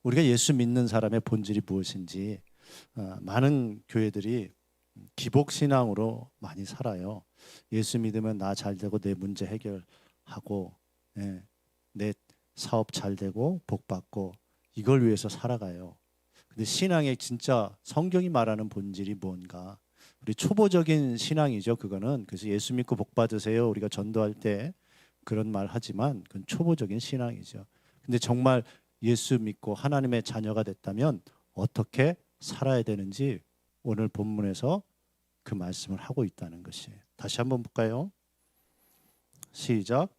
우리가 예수 믿는 사람의 본질이 무엇인지 많은 교회들이 기복신앙으로 많이 살아요. 예수 믿으면 나 잘 되고 내 문제 해결하고 내 사업 잘 되고 복 받고 이걸 위해서 살아가요. 근데 신앙의 진짜 성경이 말하는 본질이 뭔가? 우리 초보적인 신앙이죠. 그거는. 그래서 예수 믿고 복 받으세요. 우리가 전도할 때 그런 말 하지만 그건 초보적인 신앙이죠. 근데 정말 예수 믿고 하나님의 자녀가 됐다면 어떻게 살아야 되는지 오늘 본문에서 그 말씀을 하고 있다는 것이에요. 다시 한번 볼까요? 시작.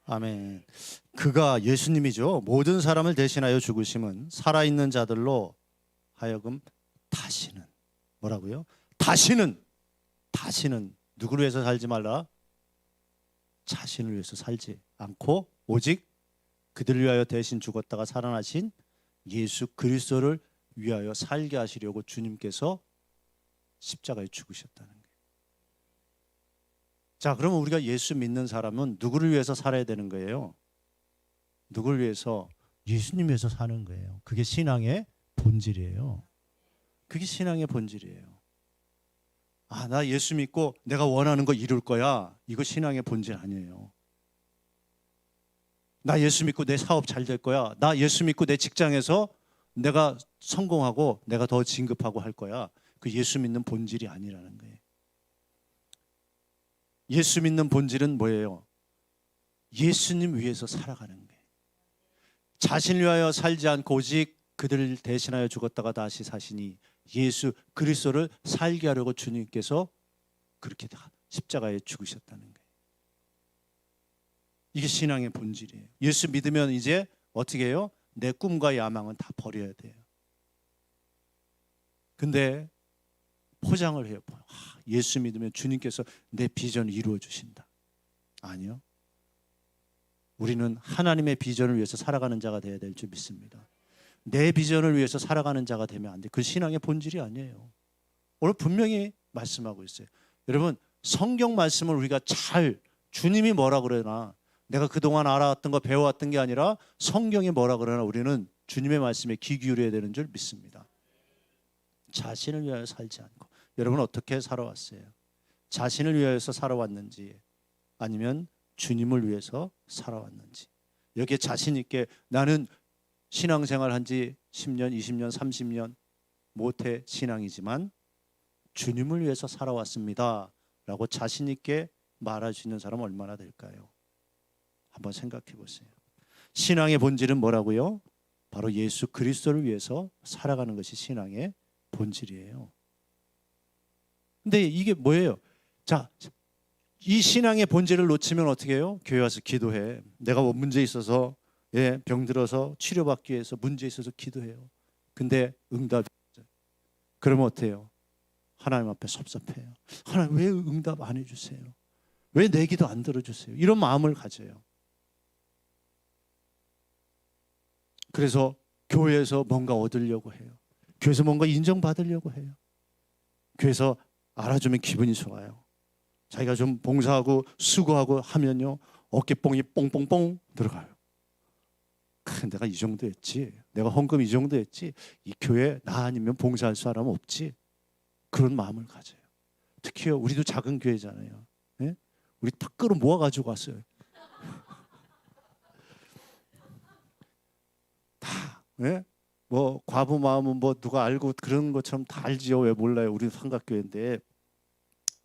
아멘. 그가 예수님이죠. 모든 사람을 대신하여 죽으심은 살아있는 자들로 하여금 다시는 뭐라고요? 다시는 누구를 위해서 살지 말라? 자신을 위해서 살지 않고 오직 그들을 위하여 대신 죽었다가 살아나신 예수 그리스도를 위하여 살게 하시려고 주님께서 십자가에 죽으셨다는 거예요. 자, 그러면 우리가 예수 믿는 사람은 누구를 위해서 살아야 되는 거예요? 누구를 위해서? 예수님 위해서 사는 거예요. 그게 신앙의 본질이에요. 그게 신앙의 본질이에요. 아, 나 예수 믿고 내가 원하는 거 이룰 거야. 이거 신앙의 본질 아니에요. 나 예수 믿고 내 사업 잘 될 거야. 나 예수 믿고 내 직장에서 내가 성공하고 내가 더 진급하고 할 거야. 그 예수 믿는 본질이 아니라는 거예요. 예수 믿는 본질은 뭐예요? 예수님 위해서 살아가는 거예요. 자신을 위하여 살지 않고 오직 그들을 대신하여 죽었다가 다시 사시니 예수 그리스도를 살게 하려고 주님께서 그렇게 십자가에 죽으셨다는 거예요. 이게 신앙의 본질이에요. 예수 믿으면 이제 어떻게 해요? 내 꿈과 야망은 다 버려야 돼요. 근데 포장을 해요. 예수 믿으면 주님께서 내 비전을 이루어 주신다. 아니요. 우리는 하나님의 비전을 위해서 살아가는 자가 되어야 될 줄 믿습니다. 내 비전을 위해서 살아가는 자가 되면 안 돼. 그 신앙의 본질이 아니에요. 오늘 분명히 말씀하고 있어요. 여러분, 성경 말씀을 우리가 잘 주님이 뭐라 그러나 내가 그동안 알아왔던 거 배워왔던 게 아니라 성경이 뭐라 그러나 우리는 주님의 말씀에 귀 기울여야 되는 줄 믿습니다. 자신을 위하여 살지 않고. 여러분 어떻게 살아왔어요? 자신을 위하여서 살아왔는지 아니면 주님을 위해서 살아왔는지. 여기에 자신 있게 나는 신앙생활 한 지 10년, 20년, 30년 모태 신앙이지만 주님을 위해서 살아왔습니다 라고 자신 있게 말할 수 있는 사람은 얼마나 될까요? 한번 생각해 보세요. 신앙의 본질은 뭐라고요? 바로 예수 그리스도를 위해서 살아가는 것이 신앙의 본질이에요. 근데 이게 뭐예요? 자, 이 신앙의 본질을 놓치면 어떻게 해요? 교회 와서 기도해. 내가 뭐 문제 있어서 병들어서 치료받기 위해서 문제 있어서 기도해요. 근데 응답이 없어요. 그러면 어때요? 하나님 앞에 섭섭해요. 하나님 왜 응답 안 해주세요? 왜 내 기도 안 들어주세요? 이런 마음을 가져요. 그래서 교회에서 뭔가 얻으려고 해요. 교회에서 뭔가 인정받으려고 해요. 교회에서 알아주면 기분이 좋아요. 자기가 좀 봉사하고 수고하고 하면요 어깨뽕이 뽕뽕뽕 들어가요. 내가 이 정도 했지, 내가 헌금 이 정도 했지, 이 교회 나 아니면 봉사할 사람 없지, 그런 마음을 가져요. 특히요 우리도 작은 교회잖아요. 네? 우리 탁 끌어 모아가지고 왔어요. 다 네? 뭐 과부 마음은 뭐 누가 알고 그런 것처럼 다 알지요. 왜 몰라요? 우리 삼각교회인데.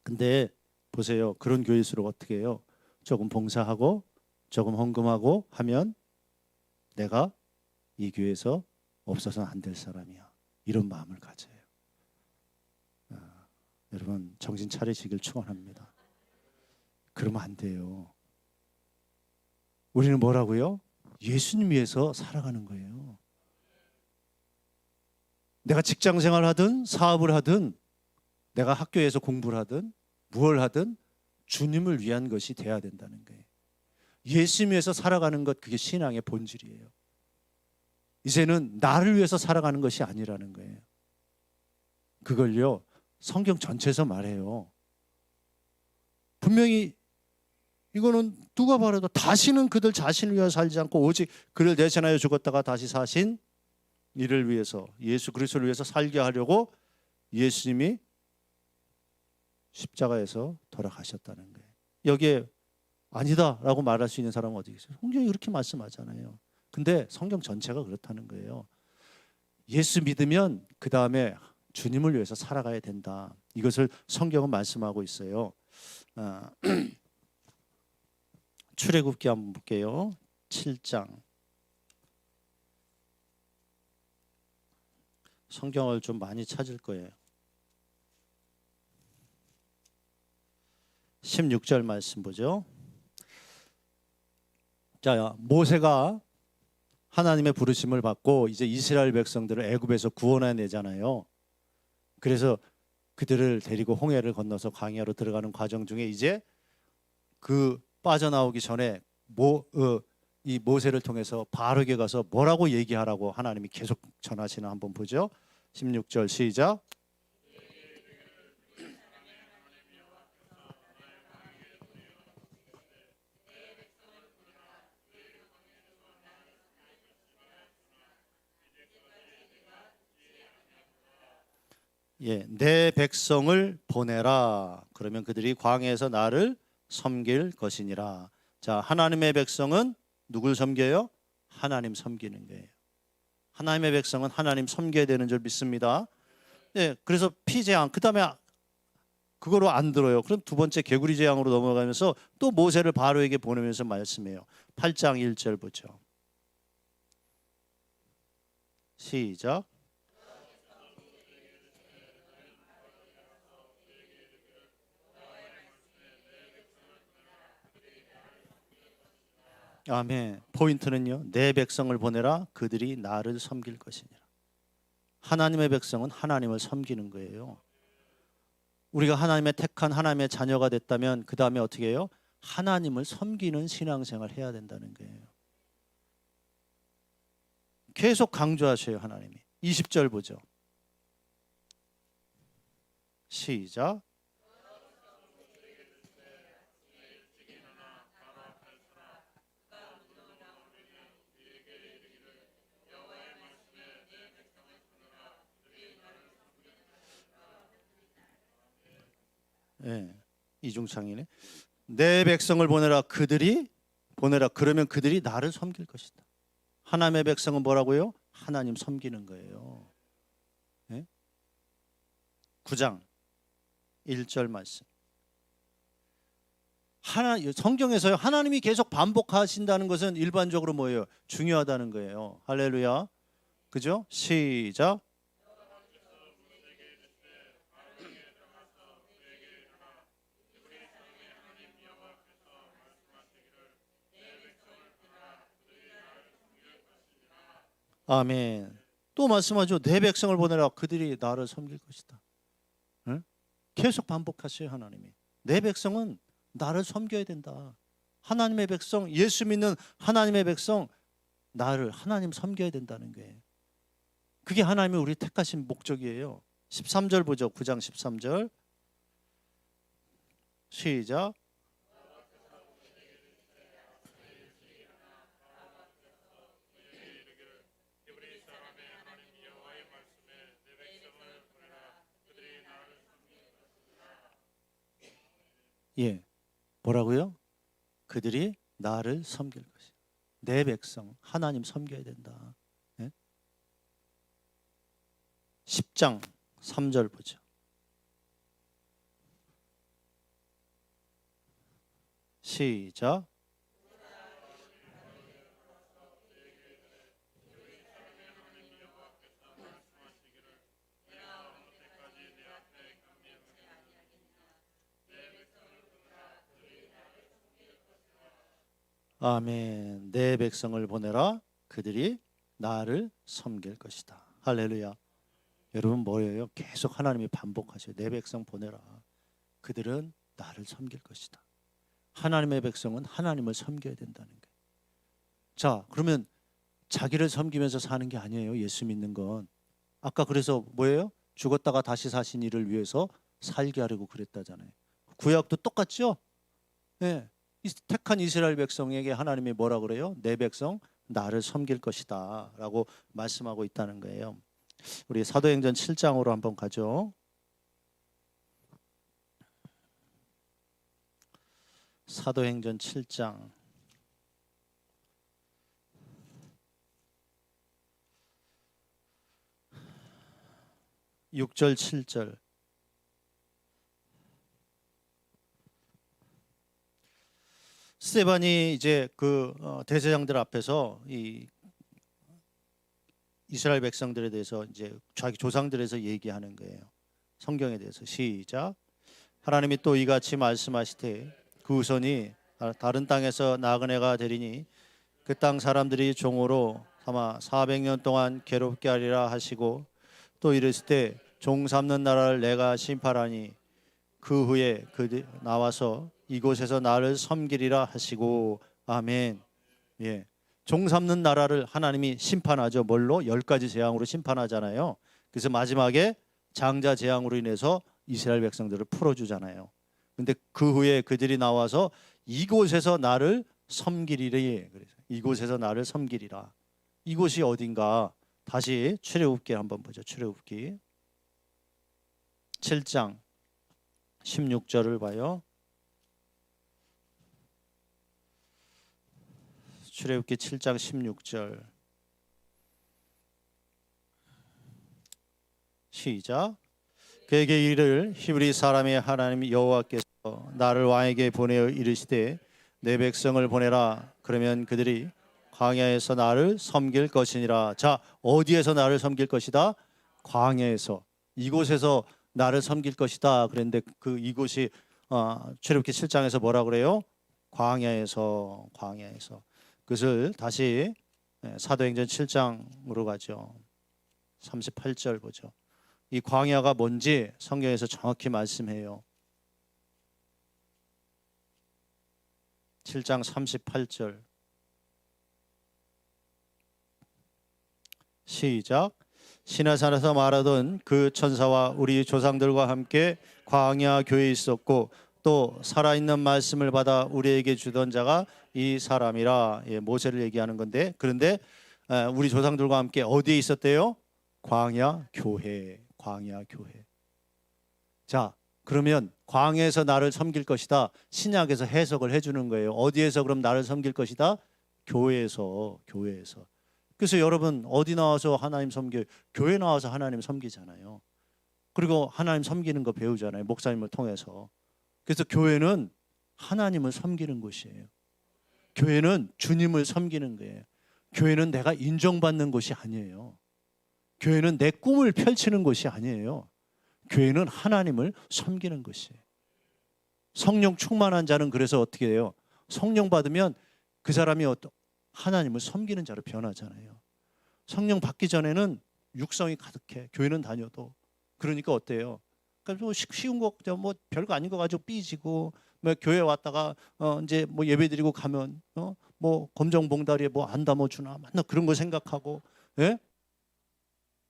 근데 보세요. 그런 교회일수록 어떻게 해요? 조금 봉사하고 조금 헌금하고 하면 내가 이 교회에서 없어서는 안 될 사람이야. 이런 마음을 가져요. 여러분 정신 차리시길 축원합니다. 그러면 안 돼요. 우리는 뭐라고요? 예수님 위해서 살아가는 거예요. 내가 직장생활 하든 사업을 하든 내가 학교에서 공부를 하든 무엇을 하든 주님을 위한 것이 돼야 된다는 거예요. 예수님 위해서 살아가는 것, 그게 신앙의 본질이에요. 이제는 나를 위해서 살아가는 것이 아니라는 거예요. 그걸요, 성경 전체에서 말해요. 분명히 이거는 누가 봐도 다시는 그들 자신을 위하여 살지 않고 오직 그를 대신하여 죽었다가 다시 사신 이를 위해서, 예수 그리스도를 위해서 살게 하려고 예수님이 십자가에서 돌아가셨다는 거예요. 여기에 아니다라고 말할 수 있는 사람은 어디 계세요? 성경이 그렇게 말씀하잖아요. 근데 성경 전체가 그렇다는 거예요. 예수 믿으면 그 다음에 주님을 위해서 살아가야 된다. 이것을 성경은 말씀하고 있어요. 출애굽기 한번 볼게요. 7장. 성경을 좀 많이 찾을 거예요. 16절 말씀 보죠. 자, 모세가 하나님의 부르심을 받고 이제 이스라엘 백성들을 애굽에서 구원해내잖아요. 그래서 그들을 데리고 홍해를 건너서 광야로 들어가는 과정 중에 이제 그 빠져나오기 전에 이 모세를 통해서 바로에게 가서 뭐라고 얘기하라고 하나님이 계속 전하시는 한번 보죠. 16절 시작. 예, 내 백성을 보내라. 그러면 그들이 광야에서 나를 섬길 것이니라. 자, 하나님의 백성은 누굴 섬겨요? 하나님 섬기는 거예요. 하나님의 백성은 하나님 섬겨야 되는 줄 믿습니다. 네, 그래서 피재앙, 그 다음에 그거로 안 들어요. 그럼 두 번째 개구리 재앙으로 넘어가면서 또 모세를 바로에게 보내면서 말씀해요. 8장 1절 보죠. 시작. 아멘. 포인트는요, 내 백성을 보내라. 그들이 나를 섬길 것이니라. 하나님의 백성은 하나님을 섬기는 거예요. 우리가 하나님의 택한 하나님의 자녀가 됐다면 그 다음에 어떻게 해요? 하나님을 섬기는 신앙생활을 해야 된다는 거예요. 계속 강조하셔요, 하나님이. 20절 보죠. 시작. 예, 이중창이네. 내 백성을 보내라. 그러면 그들이 나를 섬길 것이다. 하나님의 백성은 뭐라고요? 하나님 섬기는 거예요. 예? 9장 1절 말씀. 성경에서요, 하나님이 계속 반복하신다는 것은 일반적으로 뭐예요? 중요하다는 거예요. 할렐루야. 그죠? 시작. 아멘. 또 말씀하죠. 내 백성을 보내라. 그들이 나를 섬길 것이다. 응? 계속 반복하셔요, 하나님이. 내 백성은 나를 섬겨야 된다. 하나님의 백성, 예수 믿는 하나님의 백성, 나를 하나님 섬겨야 된다는 거예요. 그게 하나님이 우리 택하신 목적이에요. 13절 보죠. 9장 13절. 시작. 예, 뭐라고요? 그들이 나를 섬길 것이다. 내 백성, 하나님 섬겨야 된다. 예? 10장 3절 보죠. 시작. 아멘. 내 백성을 보내라. 그들이 나를 섬길 것이다. 할렐루야. 여러분 뭐예요? 계속 하나님이 반복하셔요. 내 백성 보내라. 그들은 나를 섬길 것이다. 하나님의 백성은 하나님을 섬겨야 된다는 거예요. 자, 그러면 자기를 섬기면서 사는 게 아니에요. 예수 믿는 건. 아까 그래서 뭐예요? 죽었다가 다시 사신 이를 위해서 살게 하려고 그랬다잖아요. 구약도 똑같죠? 예. 택한 이스라엘 백성에게 하나님이 뭐라 그래요? 내 백성 나를 섬길 것이다 라고 말씀하고 있다는 거예요. 우리 사도행전 7장으로 한번 가죠. 사도행전 7장 6절 7절. 스데반이 이제 그 대제사장들 앞에서 이 이스라엘 백성들에 대해서 이제 자기 조상들에 대해서 얘기하는 거예요. 성경에 대해서. 시작. 하나님이 또 이같이 말씀하시되 그 후손이 다른 땅에서 나그네가 되리니 그 땅 사람들이 종으로 삼아 400년 동안 괴롭게 하리라 하시고 또 이르실 때 종 삼는 나라를 내가 심판하니 그 후에 그들 나와서 이곳에서 나를 섬기리라 하시고. 아멘. 예. 종 삼는 나라를 하나님이 심판하죠. 뭘로? 10가지 재앙으로 심판하잖아요. 그래서 마지막에 장자 재앙으로 인해서 이스라엘 백성들을 풀어주잖아요. 근데 그 후에 그들이 나와서 이곳에서 나를 섬기리라. 그래서 이곳에서 나를 섬기리라. 이곳이 어딘가? 다시 출애굽기 한번 보죠. 출애굽기 7장 16절을 봐요. 출애굽기 7장 16절. 시작. 그에게 이를 히브리 사람의 하나님 여호와께서 나를 왕에게 보내어 이르시되 내 백성을 보내라. 그러면 그들이 광야에서 나를 섬길 것이니라. 자, 어디에서 나를 섬길 것이다? 광야에서. 이곳에서 나를 섬길 것이다. 그런데 그 이곳이 출애굽기 7장에서 뭐라 그래요? 광야에서. 그것을 다시 사도행전 7장으로 가죠. 38절 보죠. 이 광야가 뭔지 성경에서 정확히 말씀해요. 7장 38절. 시작. 시내산에서 말하던 그 천사와 우리 조상들과 함께 광야 교회에 있었고 또 살아있는 말씀을 받아 우리에게 주던 자가 이 사람이라. 예, 모세를 얘기하는 건데, 그런데 우리 조상들과 함께 어디에 있었대요? 광야 교회. 자, 그러면 광야에서 나를 섬길 것이다. 신약에서 해석을 해주는 거예요. 어디에서 그럼 나를 섬길 것이다? 교회에서. 그래서 여러분 어디 나와서 하나님 섬겨요? 교회 나와서 하나님 섬기잖아요. 그리고 하나님 섬기는 거 배우잖아요. 목사님을 통해서. 그래서 교회는 하나님을 섬기는 곳이에요. 교회는 주님을 섬기는 거예요. 교회는 내가 인정받는 곳이 아니에요. 교회는 내 꿈을 펼치는 곳이 아니에요. 교회는 하나님을 섬기는 것이에요. 성령 충만한 자는 그래서 어떻게 해요? 성령 받으면 그 사람이 하나님을 섬기는 자로 변하잖아요. 성령 받기 전에는 육성이 가득해. 교회는 다녀도. 그러니까 어때요? 그러니까 뭐 쉬운 거, 뭐 별거 아닌 거 가지고 삐지고, 뭐 교회 왔다가 이제 뭐 예배드리고 가면 뭐 검정 봉다리에 뭐 안 담아주나 맨날 그런 거 생각하고. 예?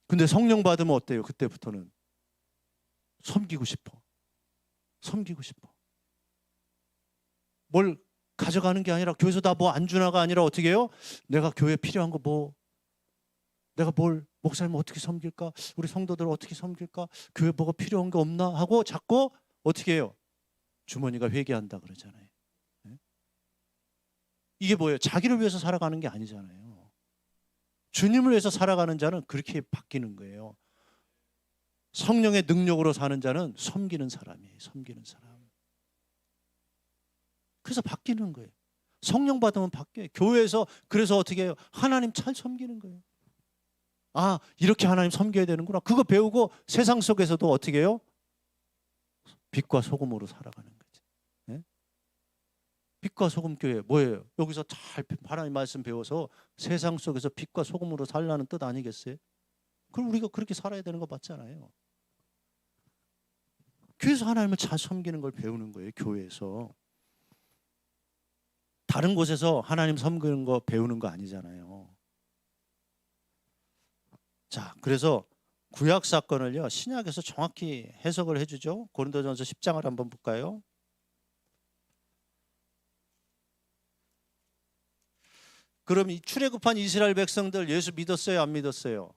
근데 성령 받으면 어때요? 그때부터는 섬기고 싶어. 뭘 가져가는 게 아니라, 교회에서 나 뭐 안 주나가 아니라 어떻게 해요? 내가 교회에 필요한 거 뭐, 내가 뭘 목사님 어떻게 섬길까? 우리 성도들 어떻게 섬길까? 교회 뭐가 필요한 게 없나? 하고 자꾸 어떻게 해요? 주머니가 회개한다 그러잖아요. 이게 뭐예요? 자기를 위해서 살아가는 게 아니잖아요. 주님을 위해서 살아가는 자는 그렇게 바뀌는 거예요. 성령의 능력으로 사는 자는 섬기는 사람이에요. 그래서 바뀌는 거예요. 성령 받으면 바뀌어요. 교회에서. 그래서 어떻게 해요? 하나님 잘 섬기는 거예요. 아, 이렇게 하나님 섬겨야 되는구나. 그거 배우고 세상 속에서도 어떻게 해요? 빛과 소금으로 살아가는 거지. 네? 빛과 소금 교회 뭐예요? 여기서 잘 하나님 말씀 배워서 세상 속에서 빛과 소금으로 살라는 뜻 아니겠어요? 그럼 우리가 그렇게 살아야 되는 거 맞잖아요. 교회에서 하나님을 잘 섬기는 걸 배우는 거예요. 교회에서. 다른 곳에서 하나님 섬기는 거 배우는 거 아니잖아요. 자, 그래서 구약 사건을요 신약에서 정확히 해석을 해주죠. 고린도전서 10장을 한번 볼까요? 그럼 이 출애굽한 이스라엘 백성들 예수 믿었어요, 안 믿었어요?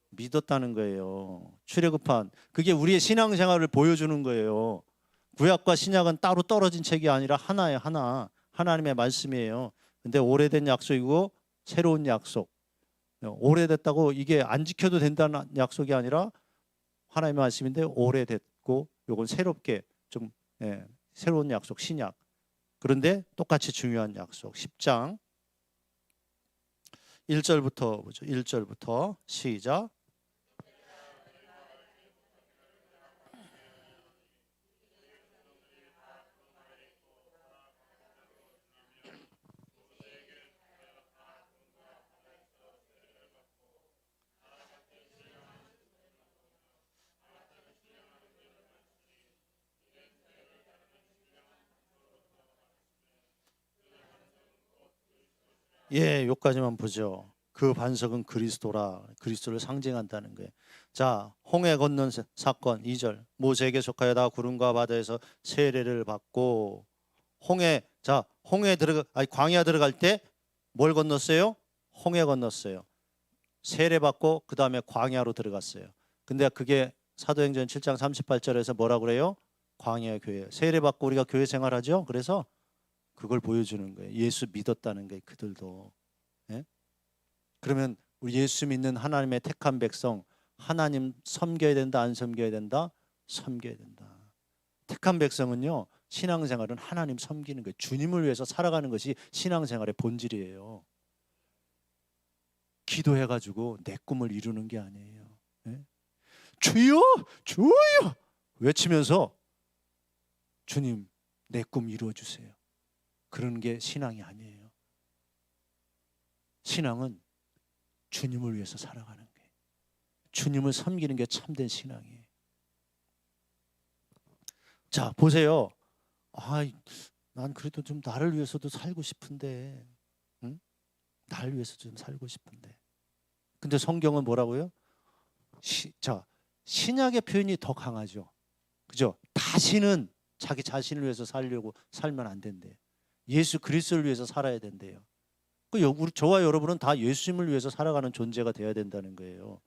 믿었다는 거예요. 출애굽한 그게 우리의 신앙생활을 보여주는 거예요. 구약과 신약은 따로 떨어진 책이 아니라 하나예요, 하나. 하나님의 말씀이에요. 근데 오래된 약속이고 새로운 약속. 오래됐다고 이게 안 지켜도 된다는 약속이 아니라 하나님의 말씀인데 오래됐고 요건 새롭게 좀 새로운 약속 신약. 그런데 똑같이 중요한 약속 10장 1절부터 보죠. 1절부터 시작. 예, 여기까지만 보죠. 그 반석은 그리스도라. 그리스도를 상징한다는 거예요. 자, 홍해 건넌 사건 2절. 모세에게 속하여 다 구름과 바다에서 세례를 받고 홍해 들어가 아니 광야 들어갈 때 뭘 건넜어요? 홍해 건넜어요. 세례 받고 그다음에 광야로 들어갔어요. 근데 그게 사도행전 7장 38절에서 뭐라고 그래요? 광야 교회. 세례 받고 우리가 교회 생활하죠. 그래서 그걸 보여주는 거예요. 예수 믿었다는 게 그들도. 예? 그러면 우리 예수 믿는 하나님의 택한 백성 하나님 섬겨야 된다 안 섬겨야 된다? 섬겨야 된다. 택한 백성은요 신앙생활은 하나님 섬기는 거예요. 주님을 위해서 살아가는 것이 신앙생활의 본질이에요. 기도해가지고 내 꿈을 이루는 게 아니에요. 예? 주여 주여 외치면서 주님 내 꿈 이루어주세요. 그런 게 신앙이 아니에요. 신앙은 주님을 위해서 살아가는 거예요. 주님을 섬기는 게 참된 신앙이에요. 자, 보세요. 난 그래도 좀 나를 위해서도 살고 싶은데, 응? 나를 위해서 좀 살고 싶은데. 근데 성경은 뭐라고요? 신약의 표현이 더 강하죠. 그죠? 다시는 자기 자신을 위해서 살려고 살면 안 된대요. 예수 그리스도를 위해서 살아야 된대요. 우리 저와 여러분은 다 예수님을 위해서 살아가는 존재가 되어야 된다는 거예요.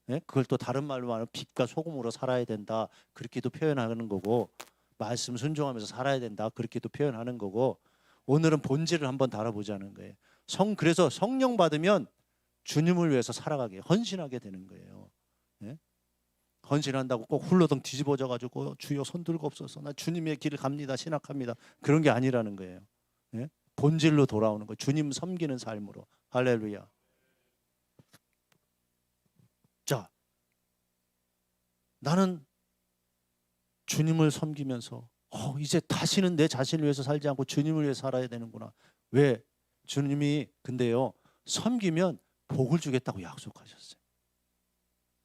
예? 그걸 또 다른 말로 말하면 빛과 소금으로 살아야 된다. 그렇게도 표현하는 거고 말씀 순종하면서 살아야 된다. 그렇게도 표현하는 거고 오늘은 본질을 한번 다뤄보자는 거예요. 그래서 성령 받으면 주님을 위해서 살아가게 헌신하게 되는 거예요. 예? 헌신한다고 꼭 훌러덩 뒤집어져 가지고 주여 손 들고 없어서 나 주님의 길을 갑니다. 신학합니다. 그런 게 아니라는 거예요. 예? 본질로 돌아오는 거. 주님 섬기는 삶으로. 할렐루야. 자, 나는 주님을 섬기면서 이제 다시는 내 자신을 위해서 살지 않고 주님을 위해서 살아야 되는구나. 왜? 주님이 근데요. 섬기면 복을 주겠다고 약속하셨어요.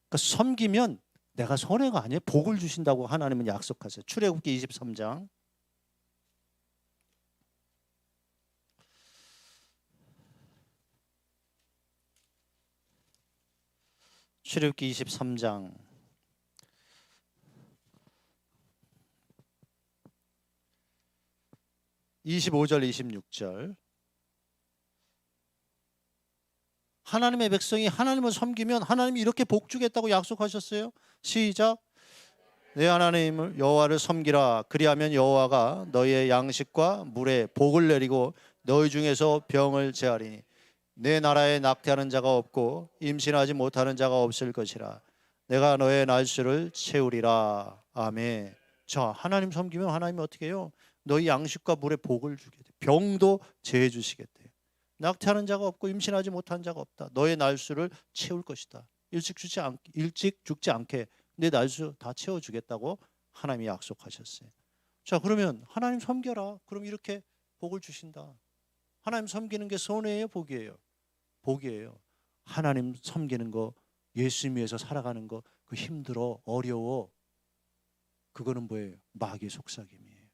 그러니까 섬기면 내가 손해가 아니에요. 복을 주신다고 하나님은 약속하세요. 출애굽기 23장. 출애굽기 23장 25절 26절. 하나님의 백성이 하나님을 섬기면 하나님이 이렇게 복 주겠다고 약속하셨어요. 시작. 내 하나님을 여호와를 섬기라. 그리하면 여호와가 너희의 양식과 물에 복을 내리고 너희 중에서 병을 제하리니 내 나라에 낙태하는 자가 없고 임신하지 못하는 자가 없을 것이라. 내가 너의 날수를 채우리라. 아멘. 자, 하나님 섬기면 하나님이 어떻게 해요? 너희 양식과 물에 복을 주게 돼. 병도 제해 주시겠대요. 낙태하는 자가 없고 임신하지 못한 자가 없다. 너의 날수를 채울 것이다. 일찍 죽지 않게 내 날수 다 채워주겠다고 하나님이 약속하셨어요. 자, 그러면 하나님 섬겨라. 그럼 이렇게 복을 주신다. 하나님 섬기는 게 손해예요, 복이에요? 복이에요. 하나님 섬기는 거, 예수님 위해서 살아가는 거, 그 힘들어, 어려워. 그거는 뭐예요? 마귀의 속삭임이에요.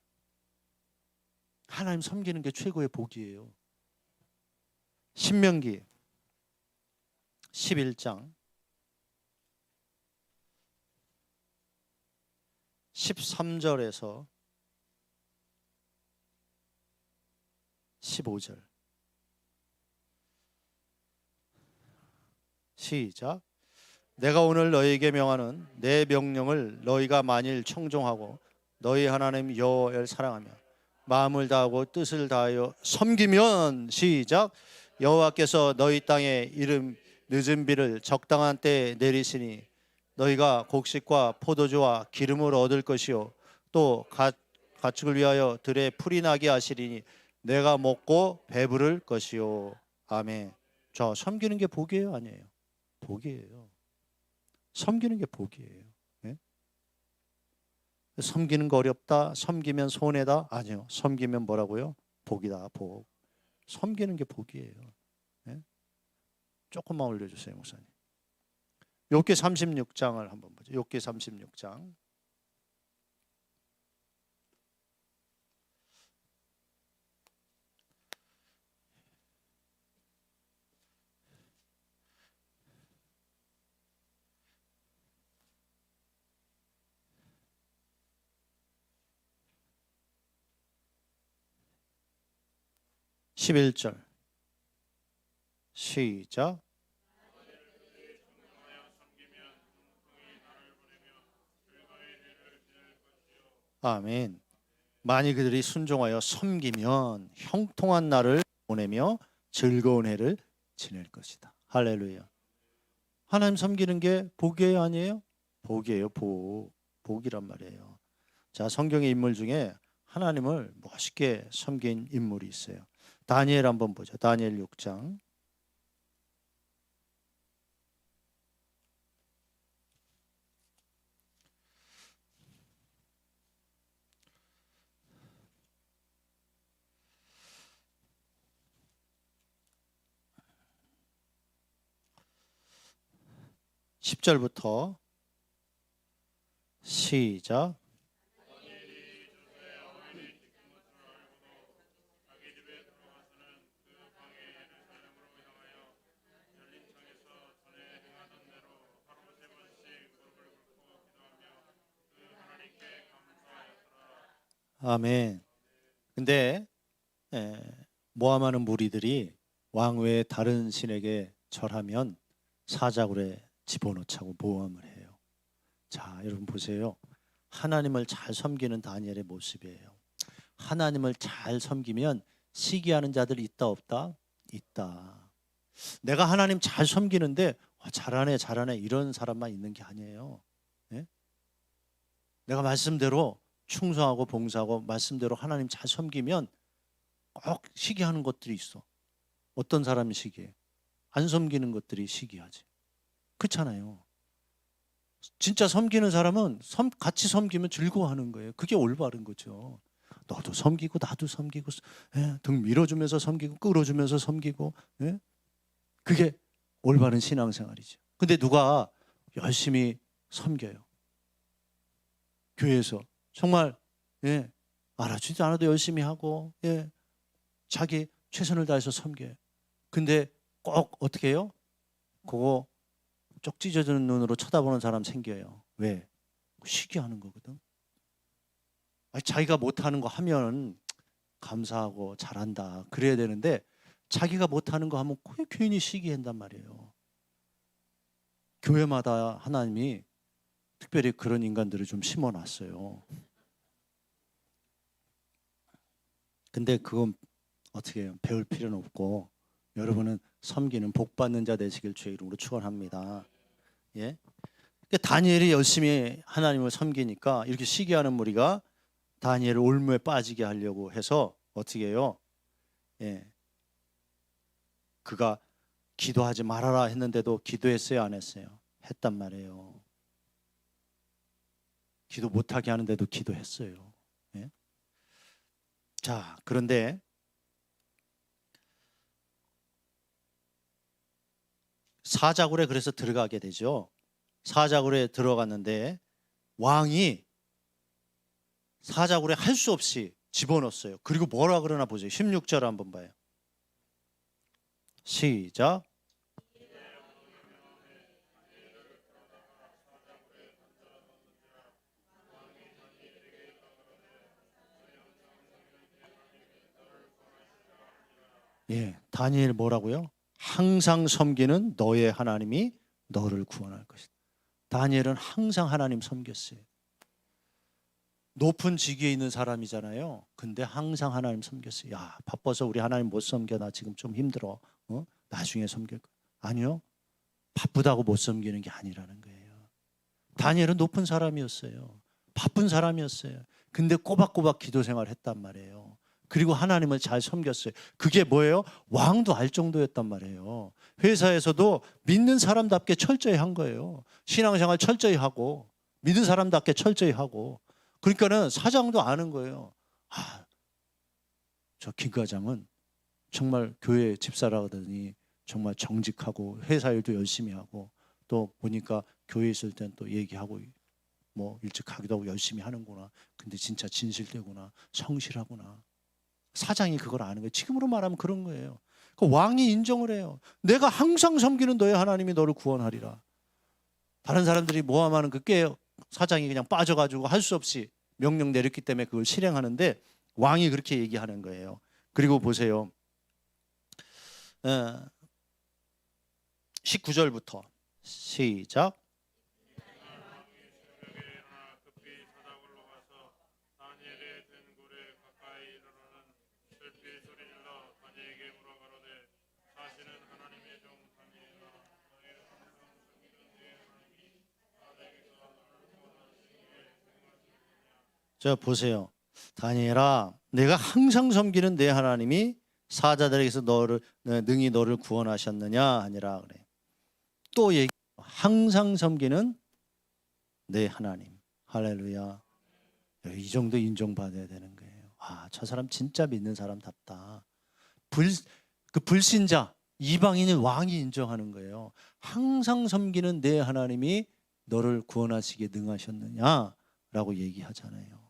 하나님 섬기는 게 최고의 복이에요. 신명기 11장 13절에서 15절 시작. 내가 오늘 너희에게 명하는 내 명령을 너희가 만일 청종하고 너희 하나님 여호와를 사랑하며 마음을 다하고 뜻을 다하여 섬기면 시작. 여호와께서 너희 땅에 이름 늦은 비를 적당한 때에 내리시니 너희가 곡식과 포도주와 기름을 얻을 것이요 또 가축을 위하여 들에 풀이 나게 하시리니 내가 먹고 배부를 것이요. 아멘. 자, 섬기는 게 복이에요, 아니에요? 복이에요. 섬기는 게 복이에요. 네? 섬기는 거 어렵다. 섬기면 손해다. 아니요. 섬기면 뭐라고요? 복이다. 복. 섬기는 게 복이에요. 네? 조금만 올려주세요, 목사님. 욥기 36장을 한번 보죠. 욥기 36장. 11절 시작. 아멘. 만일 그들이 순종하여 섬기면 형통한 날을 보내며 즐거운 해를 지낼 것이다. 할렐루야. 하나님 섬기는 게 복이에요, 아니에요? 복이에요. 복. 복이란 말이에요. 자, 성경의 인물 중에 하나님을 멋있게 섬긴 인물이 있어요. 다니엘 한번 보죠. 다니엘 6장. 10절부터 시작. 아멘. 근데 모함하는 무리들이 왕 외에 다른 신에게 절하면 사자굴에 집어넣자고 모함을 해요. 자, 여러분 보세요. 하나님을 잘 섬기는 다니엘의 모습이에요. 하나님을 잘 섬기면 시기하는 자들이 있다 없다? 있다. 내가 하나님 잘 섬기는데 잘하네 잘하네 이런 사람만 있는 게 아니에요. 네? 내가 말씀대로 충성하고 봉사하고 말씀대로 하나님 잘 섬기면 꼭 시기하는 것들이 있어. 어떤 사람이 시기해? 안 섬기는 것들이 시기하지. 그렇잖아요. 진짜 섬기는 사람은 같이 섬기면 즐거워하는 거예요. 그게 올바른 거죠. 너도 섬기고 나도 섬기고 등 밀어주면서 섬기고 끌어주면서 섬기고 그게 올바른 신앙생활이죠. 근데 누가 열심히 섬겨요. 교회에서 정말 알아주지도 않아도 열심히 하고 자기 최선을 다해서 섬겨요. 근데 꼭 어떻게 해요? 그거 쪽 찢어지는 눈으로 쳐다보는 사람 생겨요. 왜? 시기하는 거거든. 아니, 자기가 못하는 거 하면 감사하고 잘한다 그래야 되는데 자기가 못하는 거 하면 괜히 시기한단 말이에요. 교회마다 하나님이 특별히 그런 인간들을 좀 심어놨어요. 근데 그건 어떻게 해요? 배울 필요는 없고 여러분은 섬기는 복받는 자 되시길 주의 이름으로 축원합니다. 예? 다니엘이 열심히 하나님을 섬기니까 이렇게 시기하는 무리가 다니엘을 올무에 빠지게 하려고 해서 어떻게 해요? 그가 기도하지 말아라 했는데도 기도했어요, 안 했어요? 했단 말이에요. 기도 못하게 하는데도 기도했어요. 자, 그런데 사자굴에 그래서 들어가게 되죠. 사자굴에 들어갔는데 왕이 사자굴에 할 수 없이 집어넣었어요. 그리고 뭐라 그러나 보세요. 16절 한번 봐요. 시작. 예, 다니엘 뭐라고요? 항상 섬기는 너의 하나님이 너를 구원할 것이다. 다니엘은 항상 하나님 섬겼어요. 높은 직위에 있는 사람이잖아요. 근데 항상 하나님 섬겼어요. 야, 바빠서 우리 하나님 못 섬겨. 나 지금 좀 힘들어. 나중에 섬길 거야. 아니요. 바쁘다고 못 섬기는 게 아니라는 거예요. 다니엘은 높은 사람이었어요. 바쁜 사람이었어요. 근데 꼬박꼬박 기도 생활을 했단 말이에요. 그리고 하나님을 잘 섬겼어요. 그게 뭐예요? 왕도 알 정도였단 말이에요. 회사에서도 믿는 사람답게 철저히 한 거예요. 신앙생활 철저히 하고 믿는 사람답게 철저히 하고 그러니까는 사장도 아는 거예요. 아, 저 김 과장은 정말 교회 집사라더니 정말 정직하고 회사 일도 열심히 하고 또 보니까 교회 있을 땐 또 얘기하고 뭐 일찍 가기도 하고 열심히 하는구나. 근데 진짜 진실되구나. 성실하구나. 사장이 그걸 아는 거예요. 지금으로 말하면 그런 거예요. 그 왕이 인정을 해요. 내가 항상 섬기는 너의 하나님이 너를 구원하리라. 다른 사람들이 모함하는 그 꽤 사장이 그냥 빠져가지고 할 수 없이 명령 내렸기 때문에 그걸 실행하는데 왕이 그렇게 얘기하는 거예요. 그리고 보세요. 19절부터 시작. 자 보세요. 다니엘아, 내가 항상 섬기는 내 하나님이 사자들에게서 너를 능히 너를 구원하셨느냐 아니라 그래. 또 얘기 항상 섬기는 내 하나님. 할렐루야. 이 정도 인정받아야 되는 거예요. 아, 저 사람 진짜 믿는 사람답다. 그 불신자 이방인은 왕이 인정하는 거예요. 항상 섬기는 내 하나님이 너를 구원하시기에 능하셨느냐라고 얘기하잖아요.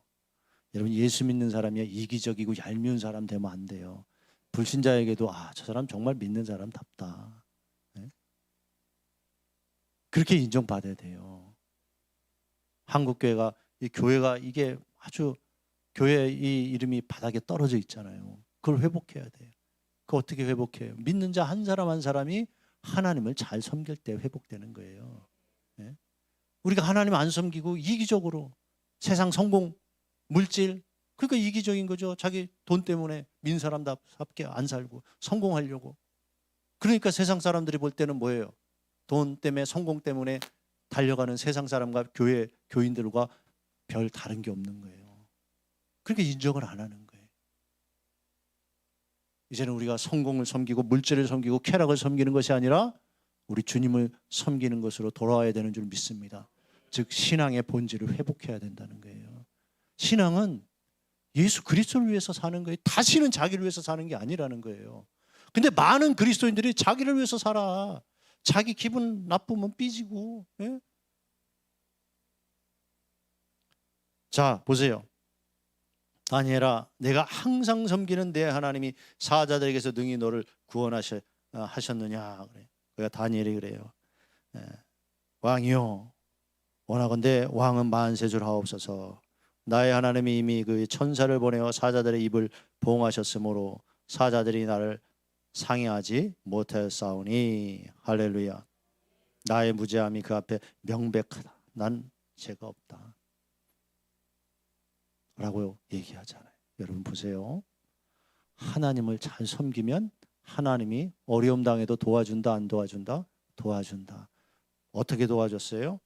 여러분 예수 믿는 사람이 이기적이고 얄미운 사람 되면 안 돼요. 불신자에게도 아, 저 사람 정말 믿는 사람답다. 네? 그렇게 인정받아야 돼요. 한국교회가 이 교회가 이게 아주 교회 이 이름이 바닥에 떨어져 있잖아요. 그걸 회복해야 돼요. 그 어떻게 회복해요? 믿는 자 한 사람 한 사람이 하나님을 잘 섬길 때 회복되는 거예요. 네? 우리가 하나님 안 섬기고 이기적으로 세상 성공, 물질 그러니까 이기적인 거죠. 자기 돈 때문에 민 사람답게 안 살고 성공하려고. 그러니까 세상 사람들이 볼 때는 뭐예요? 돈 때문에 성공 때문에 달려가는 세상 사람과 교회 교인들과 별 다른 게 없는 거예요. 그렇게 인정을 안 하는 거예요. 이제는 우리가 성공을 섬기고 물질을 섬기고 쾌락을 섬기는 것이 아니라 우리 주님을 섬기는 것으로 돌아와야 되는 줄 믿습니다. 즉 신앙의 본질을 회복해야 된다는 거예요. 신앙은 예수 그리스도를 위해서 사는 거예요. 다시는 자기를 위해서 사는 게 아니라는 거예요. 근데 많은 그리스도인들이 자기를 위해서 살아. 자기 기분 나쁘면 삐지고. 예? 자 보세요. 다니엘아, 내가 항상 섬기는 내 하나님이 사자들에게서 능히 너를 구원하셨느냐 그래. 그가 다니엘이 그래요. 예. 왕이요, 원하건대 왕은 만세 줄 하옵소서. 나의 하나님이 이미 그 천사를 보내어 사자들의 입을 보응하셨으므로 사자들이 나를 상해하지 못하였사오니. 할렐루야. 나의 무죄함이 그 앞에 명백하다. 난 죄가 없다 라고 얘기하잖아요. 여러분 보세요. 하나님을 잘 섬기면 하나님이 어려움 당해도 도와준다 안 도와준다? 도와준다. 어떻게 도와줬어요?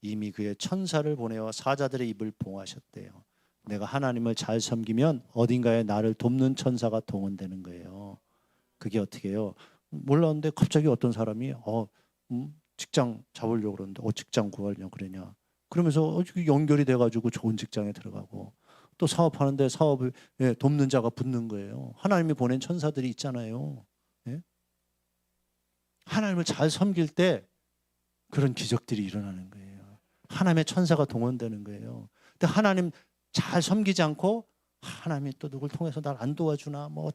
이미 그의 천사를 보내어 사자들의 입을 봉하셨대요. 내가 하나님을 잘 섬기면 어딘가에 나를 돕는 천사가 동원되는 거예요. 그게 어떻게 해요? 몰랐는데 갑자기 어떤 사람이 직장 잡으려고 그러는데 직장 구하려고 그러냐. 그러면서 연결이 돼가지고 좋은 직장에 들어가고 또 사업하는데 사업을 돕는 자가 붙는 거예요. 하나님이 보낸 천사들이 있잖아요. 예? 하나님을 잘 섬길 때 그런 기적들이 일어나는 거예요. 하나님의 천사가 동원되는 거예요. 근데 하나님 잘 섬기지 않고 하나님이 또 누굴 통해서 날 안 도와주나 뭐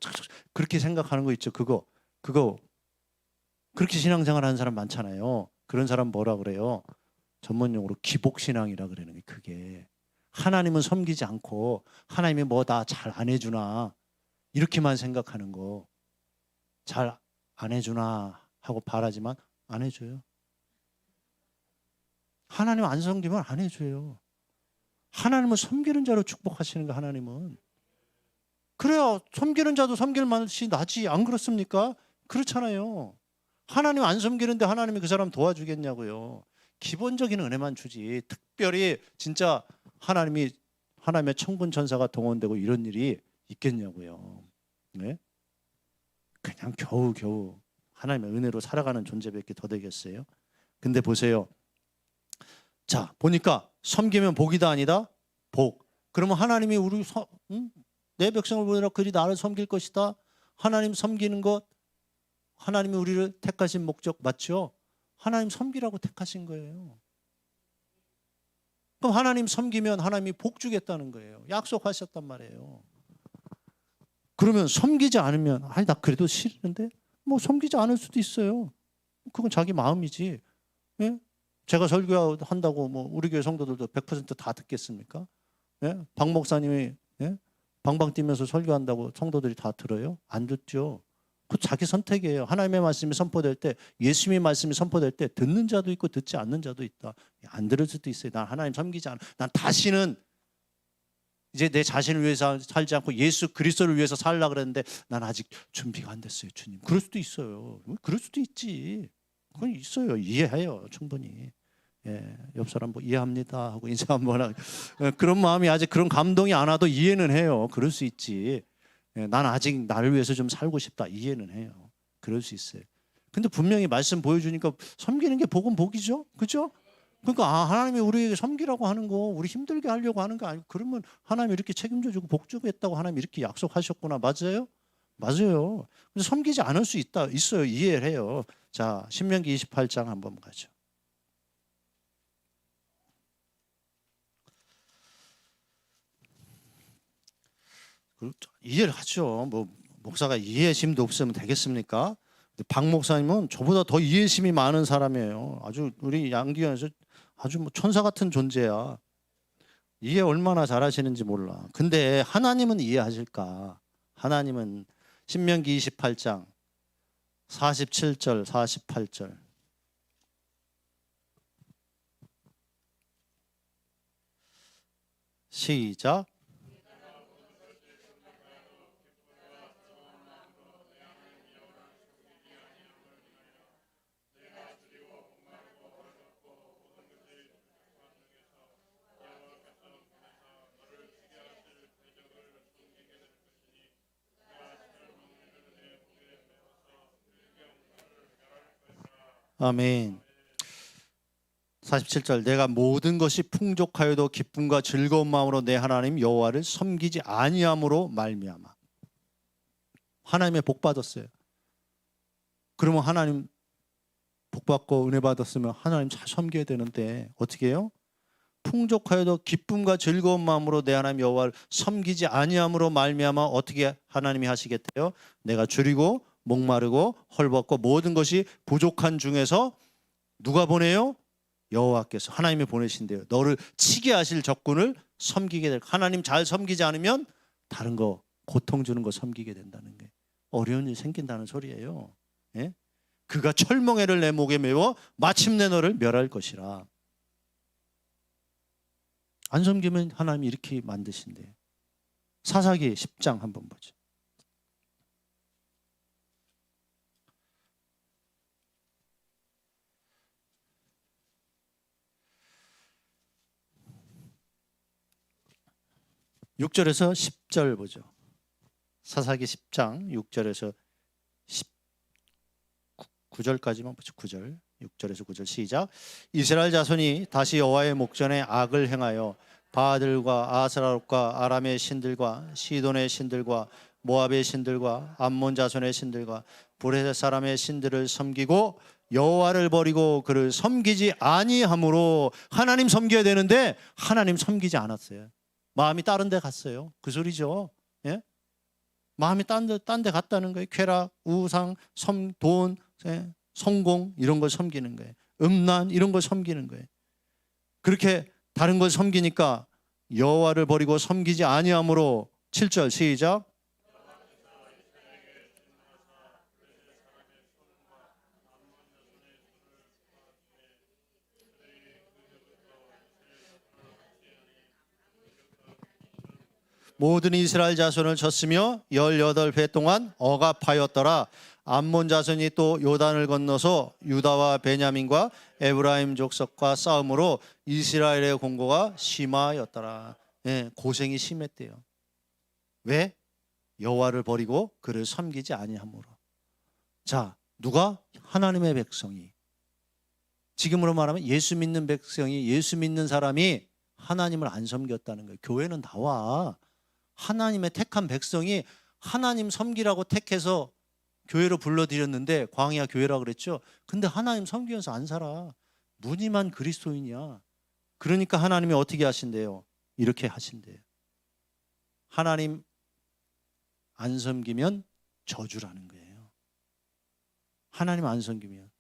그렇게 생각하는 거 있죠. 그거 그렇게 신앙생활 하는 사람 많잖아요. 그런 사람 뭐라 그래요? 전문용어로 기복신앙이라 그러는 게 그게 하나님은 섬기지 않고 하나님이 뭐 나 잘 안 해주나 이렇게만 생각하는 거. 잘 안 해주나 하고 바라지만 안 해줘요. 하나님 안 섬기면 안 해줘요. 하나님은 섬기는 자로 축복하시는 거. 하나님은 그래야 섬기는 자도 섬길 맛이 나지. 안 그렇습니까? 그렇잖아요. 하나님 안 섬기는데 하나님이 그 사람 도와주겠냐고요. 기본적인 은혜만 주지. 특별히 진짜 하나님의 천군 천사가 동원되고 이런 일이 있겠냐고요. 네? 그냥 겨우겨우 하나님의 은혜로 살아가는 존재밖에 더 되겠어요? 근데 보세요. 자, 보니까 섬기면 복이다 아니다? 복. 그러면 하나님이 내 백성을 보내라 그리 나를 섬길 것이다. 하나님 섬기는 것, 하나님이 우리를 택하신 목적 맞죠? 하나님 섬기라고 택하신 거예요. 그럼 하나님 섬기면 하나님이 복 주겠다는 거예요. 약속하셨단 말이에요. 그러면 섬기지 않으면 아니 나 그래도 싫은데 뭐 섬기지 않을 수도 있어요. 그건 자기 마음이지. 예? 제가 설교한다고 뭐 우리 교회 성도들도 100% 다 듣겠습니까? 예? 박 목사님이 방방 뛰면서 설교한다고 성도들이 다 들어요? 안 듣죠. 그 자기 선택이에요. 하나님의 말씀이 선포될 때, 예수님의 말씀이 선포될 때 듣는 자도 있고 듣지 않는 자도 있다. 안 들을 수도 있어요. 난 하나님 섬기지 않아. 난 다시는 이제 내 자신을 위해서 살지 않고 예수 그리스도를 위해서 살려고 그랬는데 난 아직 준비가 안 됐어요, 주님. 그럴 수도 있어요. 그럴 수도 있지. 그건 있어요. 이해해요, 충분히. 예, 옆 사람 뭐 이해합니다 하고 인사 한번 하고 그런 마음이 아직 그런 감동이 안 와도 이해는 해요. 그럴 수 있지. 예, 난 아직 나를 위해서 좀 살고 싶다. 이해는 해요. 그럴 수 있어요. 근데 분명히 말씀 보여주니까 섬기는 게 복은 복이죠. 그죠? 그러니까 하나님이 우리에게 섬기라고 하는 거 우리 힘들게 하려고 하는 거 아니고 그러면 하나님이 이렇게 책임져 주고 복 주고 했다고 하나님이 이렇게 약속하셨구나. 맞아요? 맞아요. 근데 섬기지 않을 수 있어요. 이해를 해요. 자, 신명기 28장 한번 가죠. 이해를 하죠. 뭐 목사가 이해심도 없으면 되겠습니까? 박 목사님은 저보다 더 이해심이 많은 사람이에요. 아주 우리 양기현에서 아주 뭐 천사 같은 존재야. 이해 얼마나 잘하시는지 몰라. 근데 하나님은 이해하실까? 하나님은 신명기 28장 47절 48절 시작. 아멘. 47절 내가 모든 것이 풍족하여도 기쁨과 즐거운 마음으로 내 하나님 여호와를 섬기지 아니함으로 말미암아. 하나님의 복 받았어요. 그러면 하나님 복 받고 은혜 받았으면 하나님 잘 섬겨야 되는데 어떻게 해요? 풍족하여도 기쁨과 즐거운 마음으로 내 하나님 여호와를 섬기지 아니함으로 말미암아 어떻게 하나님이 하시겠대요? 내가 줄이고 목마르고 헐벗고 모든 것이 부족한 중에서 누가 보내요? 여호와께서 하나님이 보내신대요. 너를 치게 하실 적군을 섬기게 될. 하나님 잘 섬기지 않으면 다른 거 고통 주는 거 섬기게 된다는 게 어려운 일이 생긴다는 소리예요. 예? 그가 철멍에를 내 목에 메워 마침내 너를 멸할 것이라. 안 섬기면 하나님이 이렇게 만드신대요. 사사기 10장 한번 보죠. (6절에서) (10절) 보죠. 사사기 10장 6절에서 19절까지만 보죠. 9절 6절에서 9절 시작. 이스라엘 자손이 다시 여호와의 목전에 악을 행하여 바알들과 아스라롯과 아람의 신들과 시돈의 신들과 모압의 신들과 암몬 자손의 신들과 브레셋 사람의 신들을 섬기고 여호와를 버리고 그를 섬기지 아니함으로. 하나님 섬겨야 되는데 하나님 섬기지 않았어요. 마음이 다른 데 갔어요. 그 소리죠. 예? 마음이 딴 데 갔다는 거예요. 쾌락, 우상, 돈, 성공 이런 걸 섬기는 거예요. 음란 이런 걸 섬기는 거예요. 그렇게 다른 걸 섬기니까 여호와를 버리고 섬기지 아니함으로. 7절 시작. 모든 이스라엘 자손을 쳤으며 18배 동안 억압하였더라. 암몬 자손이 또 요단을 건너서 유다와 베냐민과 에브라임 족속과 싸움으로 이스라엘의 공고가 심하였더라. 예, 고생이 심했대요. 왜? 여호와를 버리고 그를 섬기지 아니함으로. 자, 누가? 하나님의 백성이. 지금으로 말하면 예수 믿는 백성이, 예수 믿는 사람이 하나님을 안 섬겼다는 거예요. 교회는 나와. 하나님의 택한 백성이 하나님 섬기라고 택해서 교회로 불러들였는데, 광야 교회라고 그랬죠. 근데 하나님 섬기면서 안 살아. 무늬만 그리스도인이야. 그러니까 하나님이 어떻게 하신대요? 이렇게 하신대요. 하나님 안 섬기면 저주라는 거예요. 하나님 안 섬기면.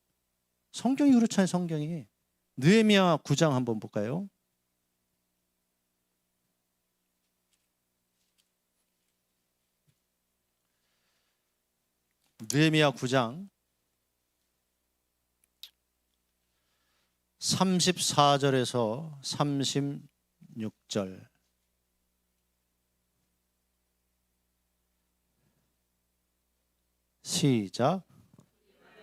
성경이 그렇잖아요. 성경이. 느헤미야 9장 한번 볼까요? 느헤미야 9장 34절에서 36절. 시작.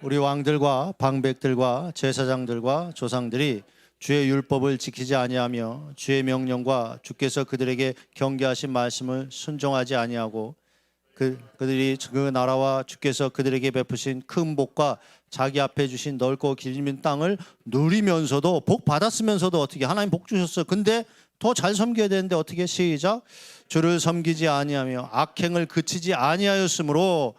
우리 왕들과 방백들과 제사장들과 조상들이 주의 율법을 지키지 아니하며 주의 명령과 주께서 그들에게 경계하신 말씀을 순종하지 아니하고 그들이 그 나라와 주께서 그들에게 베푸신 큰 복과 자기 앞에 주신 넓고 길민 땅을 누리면서도, 복 받았으면서도 어떻게 하나님 복 주셨어요. 근데 더 잘 섬겨야 되는데 어떻게? 시작. 주를 섬기지 아니하며 악행을 그치지 아니하였으므로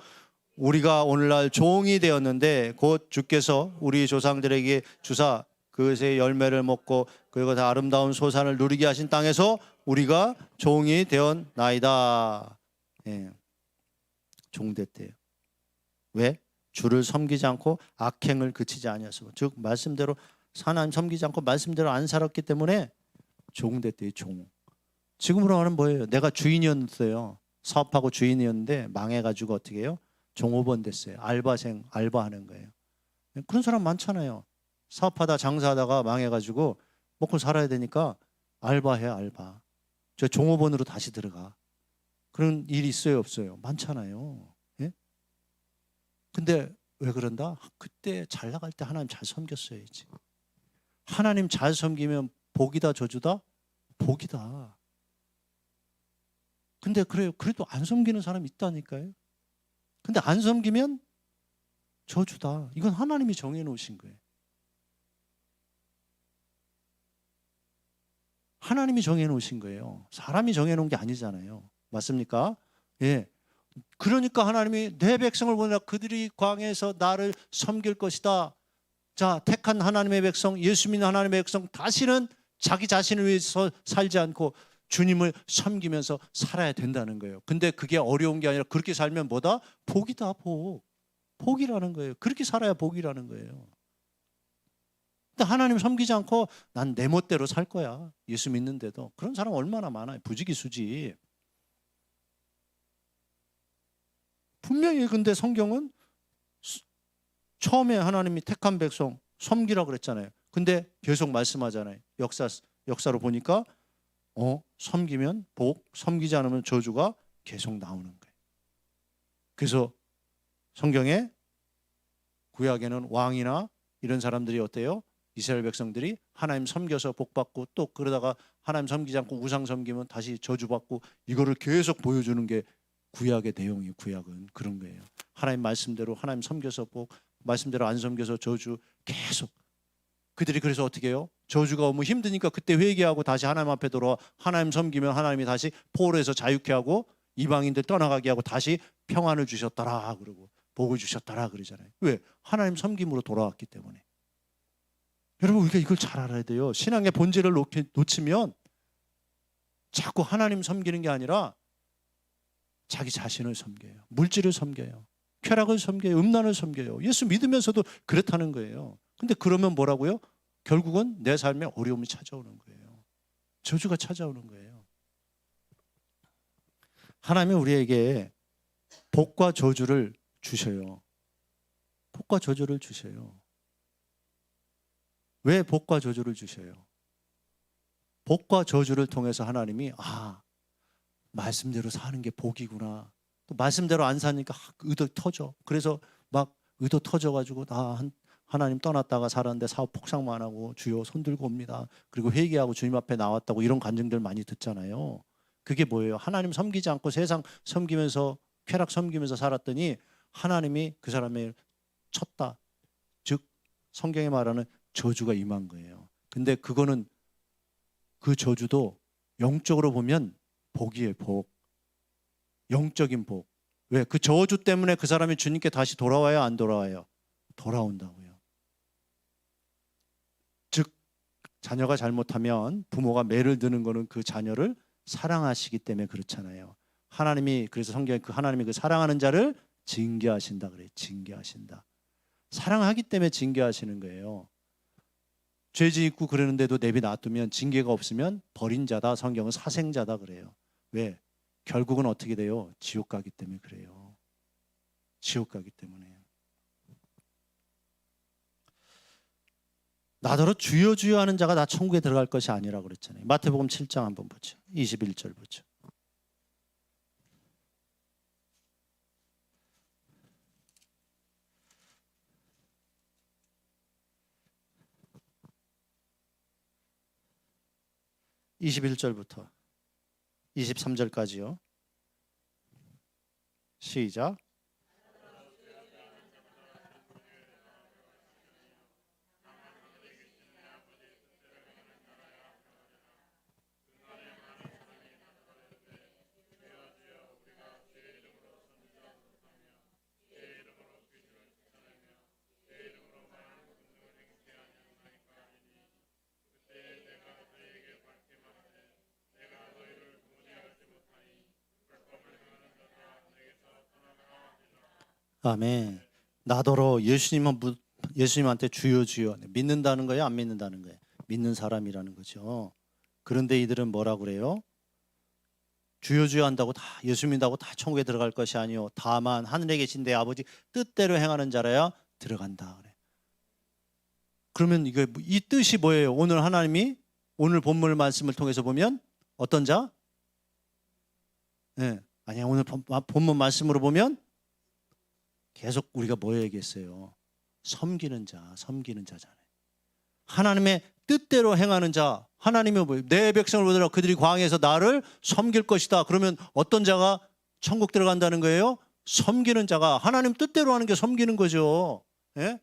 우리가 오늘날 종이 되었는데 곧 주께서 우리 조상들에게 주사 그것의 열매를 먹고 그리고 다 아름다운 소산을 누리게 하신 땅에서 우리가 종이 되었나이다. 예. 종됐대요. 왜? 주를 섬기지 않고 악행을 그치지 아니하시고, 즉 말씀대로 하나님 섬기지 않고 말씀대로 안 살았기 때문에 종됐대요. 종. 지금으로 하면 뭐예요? 내가 주인이었어요. 사업하고 주인이었는데 망해가지고 어떻게 해요? 종업원 됐어요. 알바생, 알바하는 거예요. 그런 사람 많잖아요. 사업하다 장사하다가 망해가지고 먹고 살아야 되니까 알바해. 알바. 저 종업원으로 다시 들어가. 그런 일이 있어요, 없어요? 많잖아요. 예? 근데 왜 그런다? 그때 잘 나갈 때 하나님 잘 섬겼어야지. 하나님 잘 섬기면 복이다 저주다? 복이다. 근데 그래요. 그래도 안 섬기는 사람이 있다니까요. 근데 안 섬기면 저주다. 이건 하나님이 정해 놓으신 거예요. 하나님이 정해 놓으신 거예요. 사람이 정해 놓은 게 아니잖아요. 맞습니까? 예. 그러니까 하나님이 내 백성을 보내라. 그들이 광야에서 나를 섬길 것이다. 자, 택한 하나님의 백성, 예수 믿는 하나님의 백성, 다시는 자기 자신을 위해서 살지 않고 주님을 섬기면서 살아야 된다는 거예요. 근데 그게 어려운 게 아니라 그렇게 살면 뭐다? 복이다, 복. 복이라는 거예요. 그렇게 살아야 복이라는 거예요. 근데 하나님 섬기지 않고 난 내 멋대로 살 거야. 예수 믿는데도. 그런 사람 얼마나 많아요. 부지기수지. 분명히 근데 성경은 처음에 하나님이 택한 백성 섬기라 그랬잖아요. 근데 계속 말씀하잖아요. 역사로 보니까 섬기면 복, 섬기지 않으면 저주가 계속 나오는 거예요. 그래서 성경에 구약에는 왕이나 이런 사람들이 어때요? 이스라엘 백성들이 하나님 섬겨서 복 받고 또 그러다가 하나님 섬기지 않고 우상 섬기면 다시 저주받고, 이거를 계속 보여주는 게 구약의 내용이에요. 구약은 그런 거예요. 하나님 말씀대로 하나님 섬겨서 복, 말씀대로 안 섬겨서 저주, 계속. 그들이 그래서 어떻게 해요? 저주가 오면 힘드니까 그때 회개하고 다시 하나님 앞에 돌아와 하나님 섬기면 하나님이 다시 포로에서 자유케 하고 이방인들 떠나가게 하고 다시 평안을 주셨더라 그러고 복을 주셨더라 그러잖아요. 왜? 하나님 섬김으로 돌아왔기 때문에. 여러분, 우리가 이걸 잘 알아야 돼요. 신앙의 본질을 놓치면 자꾸 하나님 섬기는 게 아니라 자기 자신을 섬겨요. 물질을 섬겨요. 쾌락을 섬겨요. 음란을 섬겨요. 예수 믿으면서도 그렇다는 거예요. 근데 그러면 뭐라고요? 결국은 내 삶에 어려움이 찾아오는 거예요. 저주가 찾아오는 거예요. 하나님은 우리에게 복과 저주를 주셔요. 복과 저주를 주셔요. 왜 복과 저주를 주셔요? 복과 저주를 통해서 하나님이 말씀대로 사는 게 복이구나. 또 말씀대로 안 사니까 의도 터져. 그래서 막 의도 터져가지고 하나님 떠났다가 살았는데 사업 폭삭만 하고 주여 손 들고 옵니다. 그리고 회개하고 주님 앞에 나왔다고 이런 간증들 많이 듣잖아요. 그게 뭐예요? 하나님 섬기지 않고 세상 섬기면서 쾌락 섬기면서 살았더니 하나님이 그 사람을 쳤다. 즉 성경에 말하는 저주가 임한 거예요. 근데 그거는 그 저주도 영적으로 보면 복이에요. 복. 영적인 복. 왜? 그 저주 때문에 그 사람이 주님께 다시 돌아와요? 안 돌아와요? 돌아온다고요. 즉 자녀가 잘못하면 부모가 매를 드는 거는 그 자녀를 사랑하시기 때문에 그렇잖아요. 하나님이 그래서 성경에 그 하나님이 그 사랑하는 자를 징계하신다 그래요. 징계하신다. 사랑하기 때문에 징계하시는 거예요. 죄 짓고 그러는데도 내비 놔두면 징계가 없으면 버린 자다. 성경은 사생자다 그래요. 왜? 결국은 어떻게 돼요? 지옥 가기 때문에 그래요. 지옥 가기 때문에. 나더러 주여 주여 하는 자가 나 천국에 들어갈 것이 아니라고 그랬잖아요. 마태복음 7장 한번 보죠. 21절 보죠. (21절부터) 23절까지요. 시작. 아멘. 나더러 예수님한테 주여 주여 믿는다는 거예요? 안 믿는다는 거예요? 믿는 사람이라는 거죠. 그런데 이들은 뭐라 그래요? 주여 주여 한다고 다 예수 믿는다고 다 천국에 들어갈 것이 아니요 다만 하늘에 계신 내 아버지 뜻대로 행하는 자라야 들어간다 그래. 그러면 이게 이 뜻이 뭐예요? 오늘 하나님이 오늘 본문 말씀을 통해서 보면 어떤 자? 네. 아니야 오늘 본문 말씀으로 보면 계속 우리가 뭐 얘기했어요? 섬기는 자, 섬기는 자잖아요. 하나님의 뜻대로 행하는 자, 하나님이 뭐예요? 내 백성을 보더라 그들이 광야에서 나를 섬길 것이다. 그러면 어떤 자가 천국 들어간다는 거예요? 섬기는 자가 하나님 뜻대로 하는 게 섬기는 거죠. 예?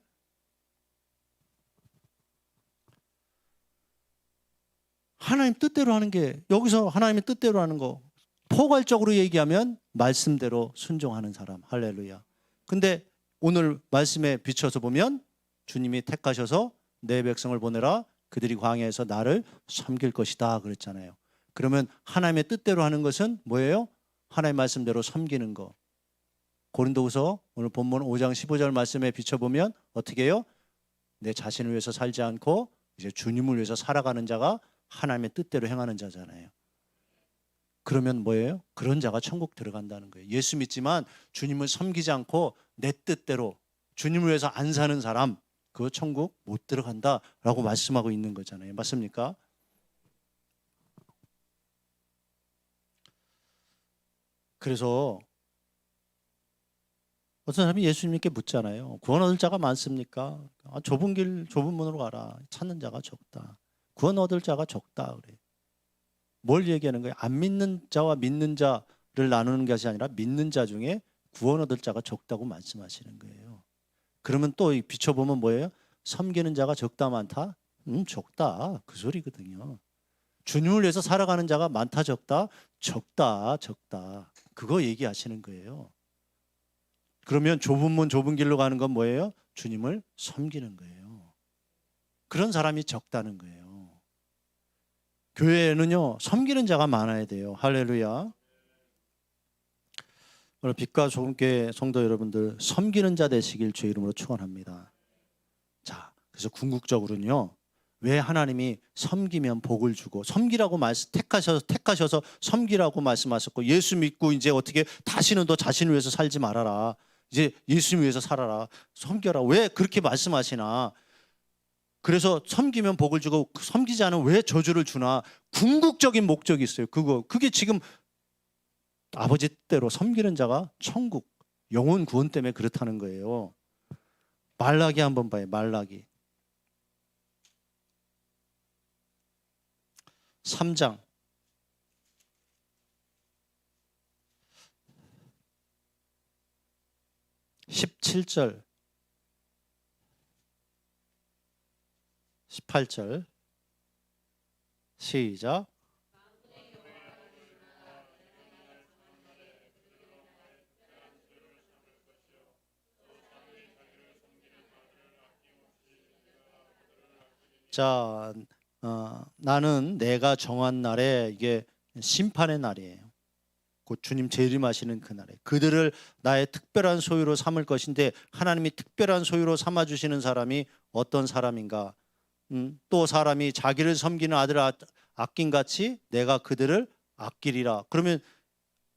하나님 뜻대로 하는 게 여기서 하나님의 뜻대로 하는 거 포괄적으로 얘기하면 말씀대로 순종하는 사람. 할렐루야. 근데 오늘 말씀에 비춰서 보면 주님이 택하셔서 내 백성을 보내라 그들이 광야에서 나를 섬길 것이다 그랬잖아요. 그러면 하나님의 뜻대로 하는 것은 뭐예요? 하나님의 말씀대로 섬기는 거. 고린도후서 오늘 본문 5장 15절 말씀에 비춰보면 어떻게 해요? 내 자신을 위해서 살지 않고 이제 주님을 위해서 살아가는 자가 하나님의 뜻대로 행하는 자잖아요. 그러면 뭐예요? 그런 자가 천국 들어간다는 거예요. 예수 믿지만 주님을 섬기지 않고 내 뜻대로 주님을 위해서 안 사는 사람 그 천국 못 들어간다라고 말씀하고 있는 거잖아요. 맞습니까? 그래서 어떤 사람이 예수님께 묻잖아요. 구원 얻을 자가 많습니까? 좁은 길 좁은 문으로 가라. 찾는 자가 적다. 구원 얻을 자가 적다 그래요. 뭘 얘기하는 거예요? 안 믿는 자와 믿는 자를 나누는 것이 아니라 믿는 자 중에 구원 얻을 자가 적다고 말씀하시는 거예요. 그러면 또 비춰보면 뭐예요? 섬기는 자가 적다 많다? 적다 그 소리거든요. 주님을 위해서 살아가는 자가 많다 적다? 적다 그거 얘기하시는 거예요. 그러면 좁은 문 좁은 길로 가는 건 뭐예요? 주님을 섬기는 거예요. 그런 사람이 적다는 거예요. 교회에는요 섬기는 자가 많아야 돼요. 할렐루야. 오늘 빛과 좋은교회 성도 여러분들 섬기는 자 되시길 주의 이름으로 축원합니다. 자, 그래서 궁극적으로는요 왜 하나님이 섬기면 복을 주고 섬기라고 택하셔서 섬기라고 말씀하셨고 예수 믿고 이제 어떻게 다시는 너 자신을 위해서 살지 말아라. 이제 예수님 위해서 살아라. 섬겨라. 왜 그렇게 말씀하시나? 그래서 섬기면 복을 주고 섬기지 않으면 왜 저주를 주나? 궁극적인 목적이 있어요. 그게 지금 아버지 뜻대로 섬기는 자가 천국, 영혼 구원 때문에 그렇다는 거예요. 말라기 한번 봐요. 말라기 3장 17절 18절 시작. 자, 나는 내가 정한 날에, 이게 심판의 날이에요. 곧 주님 재림하시는 그날에 그들을 나의 특별한 소유로 삼을 것인데, 하나님이 특별한 소유로 삼아주시는 사람이 어떤 사람인가? 또 사람이 자기를 섬기는 아들을 아낀같이 내가 그들을 아끼리라. 그러면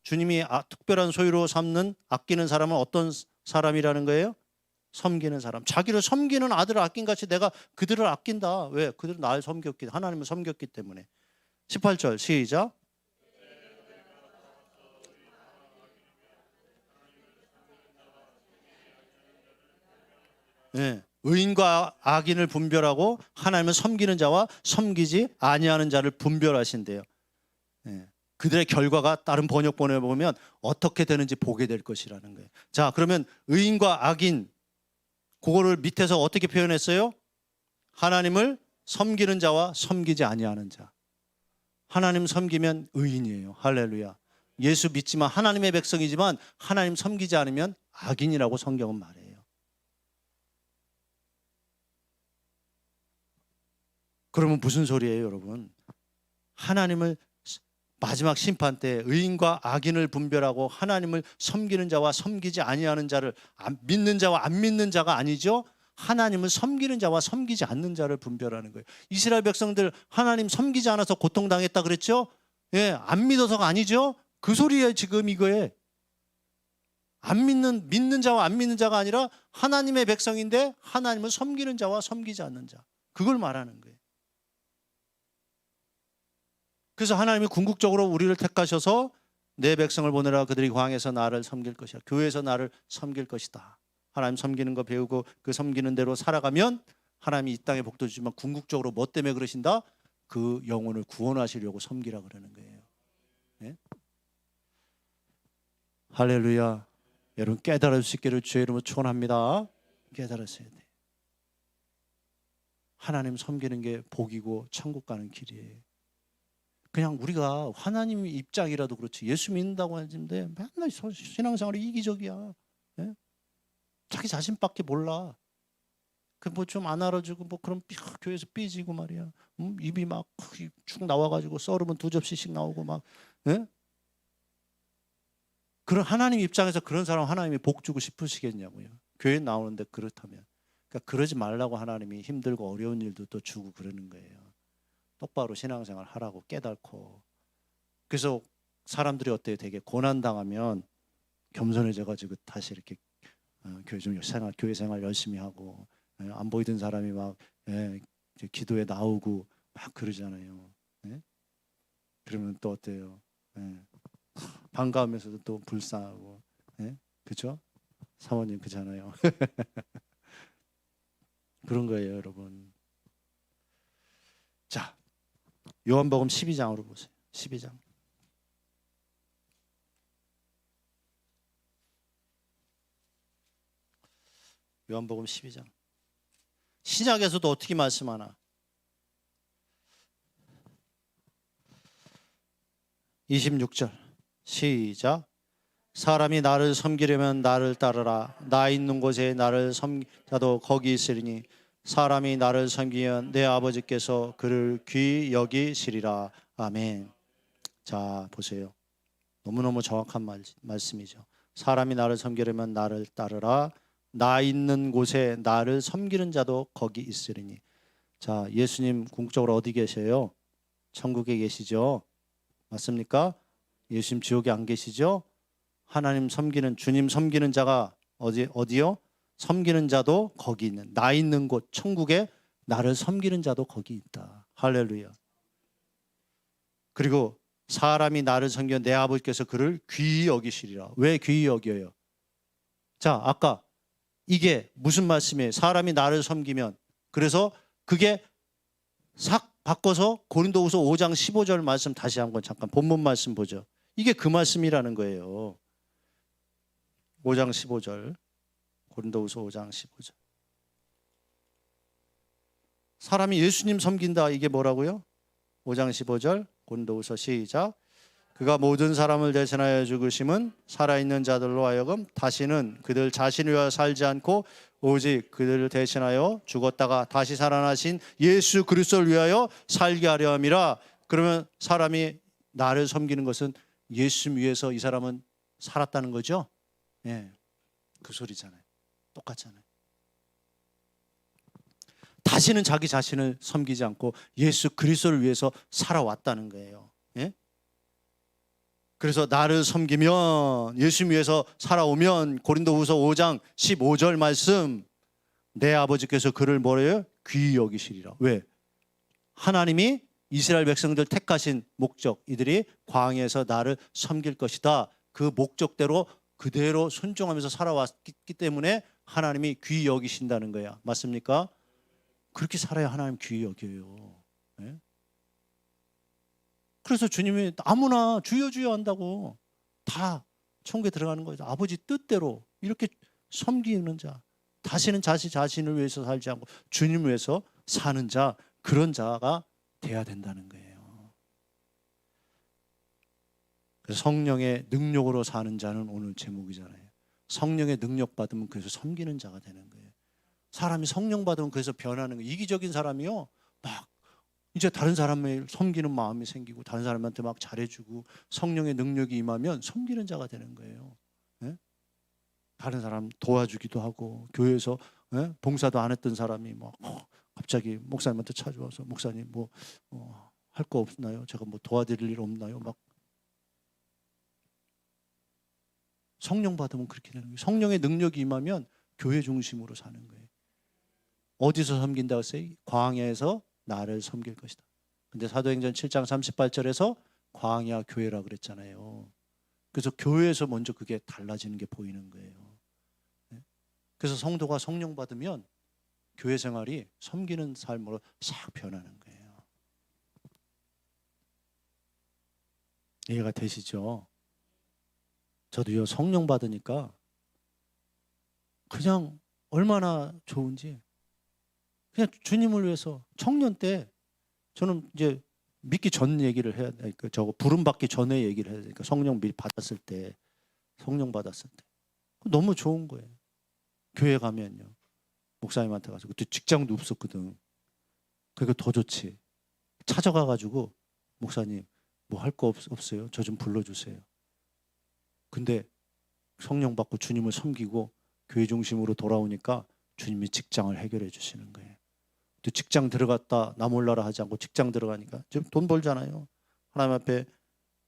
주님이 특별한 소유로 삼는, 아끼는 사람은 어떤 사람이라는 거예요? 섬기는 사람. 자기를 섬기는 아들을 아낀같이 내가 그들을 아낀다. 왜? 그들은 나를 섬겼기, 하나님을 섬겼기 때문에. 18절 시작. 네. 의인과 악인을 분별하고 하나님을 섬기는 자와 섬기지 아니하는 자를 분별하신대요. 네. 그들의 결과가 다른 번역본에 보면 어떻게 되는지 보게 될 것이라는 거예요. 자, 그러면 의인과 악인, 그거를 밑에서 어떻게 표현했어요? 하나님을 섬기는 자와 섬기지 아니하는 자. 하나님 섬기면 의인이에요. 할렐루야. 예수 믿지만 하나님의 백성이지만 하나님 섬기지 않으면 악인이라고 성경은 말해요. 그러면 무슨 소리예요, 여러분? 하나님을 마지막 심판 때 의인과 악인을 분별하고 하나님을 섬기는 자와 섬기지 아니하는 자를, 믿는 자와 안 믿는 자가 아니죠. 하나님을 섬기는 자와 섬기지 않는 자를 분별하는 거예요. 이스라엘 백성들 하나님 섬기지 않아서 고통당했다 그랬죠? 예, 안 믿어서가 아니죠. 그 소리예요, 지금 이거에. 믿는 자와 안 믿는 자가 아니라 하나님의 백성인데 하나님을 섬기는 자와 섬기지 않는 자. 그걸 말하는 거예요. 그래서 하나님이 궁극적으로 우리를 택하셔서 내 백성을 보내라, 그들이 광야에서 나를 섬길 것이야, 교회에서 나를 섬길 것이다. 하나님 섬기는 거 배우고 그 섬기는 대로 살아가면 하나님이 이 땅에 복도 주지만 궁극적으로 뭐 때문에 그러신다? 그 영혼을 구원하시려고 섬기라 그러는 거예요. 네? 할렐루야. 여러분 깨달을 수 있기를 주의 이름으로 축원합니다. 깨달으셔야 돼. 하나님 섬기는 게 복이고 천국 가는 길이에요. 그냥 우리가 하나님 입장이라도 그렇지, 예수 믿는다고 하는데 맨날 신앙생활이 이기적이야. 네? 자기 자신밖에 몰라. 그 뭐 좀 안 알아주고 뭐 그럼 교회에서 삐지고 말이야. 입이 막 축 나와가지고 썰으면 2접시씩 나오고 막. 네? 그런 하나님 입장에서 그런 사람 하나님이 복 주고 싶으시겠냐고요. 교회 나오는데 그렇다면. 그러니까 그러지 말라고 하나님이 힘들고 어려운 일도 또 주고 그러는 거예요. 똑바로 신앙생활 하라고 깨닫고. 그래서 사람들이 어때요? 되게 고난당하면 겸손해져가지고 다시 이렇게 교회 생활 열심히 하고, 안 보이던 사람이 막 기도에 나오고 막 그러잖아요. 네? 그러면 또 어때요? 반가우면서도 또 불쌍하고. 그렇죠? 사모님 그잖아요. 그런 거예요, 여러분. 자, 요한복음 12장으로 보세요. 12장. 요한복음 12장. 신약에서도 어떻게 말씀하나? 26절 시작. 사람이 나를 섬기려면 나를 따르라. 나 있는 곳에 나를 섬기자도 거기 있으리니 사람이 나를 섬기면 내 아버지께서 그를 귀히 여기시리라. 아멘. 자, 보세요. 너무너무 정확한 말씀이죠. 사람이 나를 섬기려면 나를 따르라. 나 있는 곳에 나를 섬기는 자도 거기 있으리니. 자, 예수님 궁극적으로 어디 계세요? 천국에 계시죠? 맞습니까? 예수님 지옥에 안 계시죠? 하나님 섬기는, 주님 섬기는 자가 어디요? 섬기는 자도 거기 있는, 나 있는 곳 천국에 나를 섬기는 자도 거기 있다. 할렐루야. 그리고 사람이 나를 섬기면 내 아버지께서 그를 귀히 여기시리라. 왜 귀히 여겨요? 자, 아까 이게 무슨 말씀이에요? 사람이 나를 섬기면. 그래서 그게 싹 바꿔서 고린도후서 5장 15절 말씀 다시 한번 잠깐 본문 말씀 보죠. 이게 그 말씀이라는 거예요. 5장 15절. 고린도후서 5장 15절. 사람이 예수님 섬긴다. 이게 뭐라고요? 5장 15절 고린도후서 시작. 그가 모든 사람을 대신하여 죽으심은 살아있는 자들로 하여금 다시는 그들 자신을 위하여 살지 않고 오직 그들을 대신하여 죽었다가 다시 살아나신 예수 그리스도를 위하여 살게 하려 함이라. 그러면 사람이 나를 섬기는 것은 예수 위해서 이 사람은 살았다는 거죠? 예, 그 소리잖아요. 똑같잖아요. 다시는 자기 자신을 섬기지 않고 예수 그리스도를 위해서 살아왔다는 거예요. 예? 그래서 나를 섬기면, 예수 위해서 살아오면 고린도후서 5장 15절 말씀, 내 아버지께서 그를 뭐래요? 귀히 여기시리라. 왜? 하나님이 이스라엘 백성들 택하신 목적, 이들이 광야에서 나를 섬길 것이다. 그 목적대로 그대로 순종하면서 살아왔기 때문에 하나님이 귀히 여기신다는 거야. 맞습니까? 그렇게 살아야 하나님 귀히 여겨요. 네? 그래서 주님이 아무나 주여 주여 한다고 다 천국에 들어가는 거죠. 아버지 뜻대로 이렇게 섬기는 자, 다시는 자신을 위해서 살지 않고 주님을 위해서 사는 자, 그런 자가 돼야 된다는 거예요. 그래서 성령의 능력으로 사는 자는 오늘 제목이잖아요. 성령의 능력 받으면 그래서 섬기는 자가 되는 거예요. 사람이 성령 받으면 그래서 변하는 거예요. 이기적인 사람이요, 막 이제 다른 사람을 섬기는 마음이 생기고 다른 사람한테 막 잘해주고 성령의 능력이 임하면 섬기는 자가 되는 거예요. 예? 다른 사람 도와주기도 하고, 교회에서 봉사도 안 했던 사람이 막 갑자기 목사님한테 찾아와서 목사님 뭐 할 거 없나요? 제가 뭐 도와드릴 일 없나요? 막 성령 받으면 그렇게 되는 거예요. 성령의 능력이 임하면 교회 중심으로 사는 거예요. 어디서 섬긴다고 했어요? 광야에서 나를 섬길 것이다. 근데 사도행전 7장 38절에서 광야 교회라 그랬잖아요. 그래서 교회에서 먼저 그게 달라지는 게 보이는 거예요. 그래서 성도가 성령 받으면 교회 생활이 섬기는 삶으로 싹 변하는 거예요. 이해가 되시죠? 저도요, 성령 받으니까 그냥 얼마나 좋은지, 그냥 주님을 위해서. 청년 때 저는 이제 믿기 전 얘기를 해야 되니까, 저거 부름 받기 전에 얘기를 해야 되니까, 성령 받았을 때, 성령 받았을 때 너무 좋은 거예요. 교회 가면요, 목사님한테 가서, 그때 직장도 없었거든. 그러니까 더 좋지. 찾아가가지고 목사님 뭐 할 거 없어요? 저 좀 불러주세요. 근데 성령 받고 주님을 섬기고 교회 중심으로 돌아오니까 주님이 직장을 해결해 주시는 거예요. 또 직장 들어갔다 나 몰라라 하지 않고 직장 들어가니까 지금 돈 벌잖아요. 하나님 앞에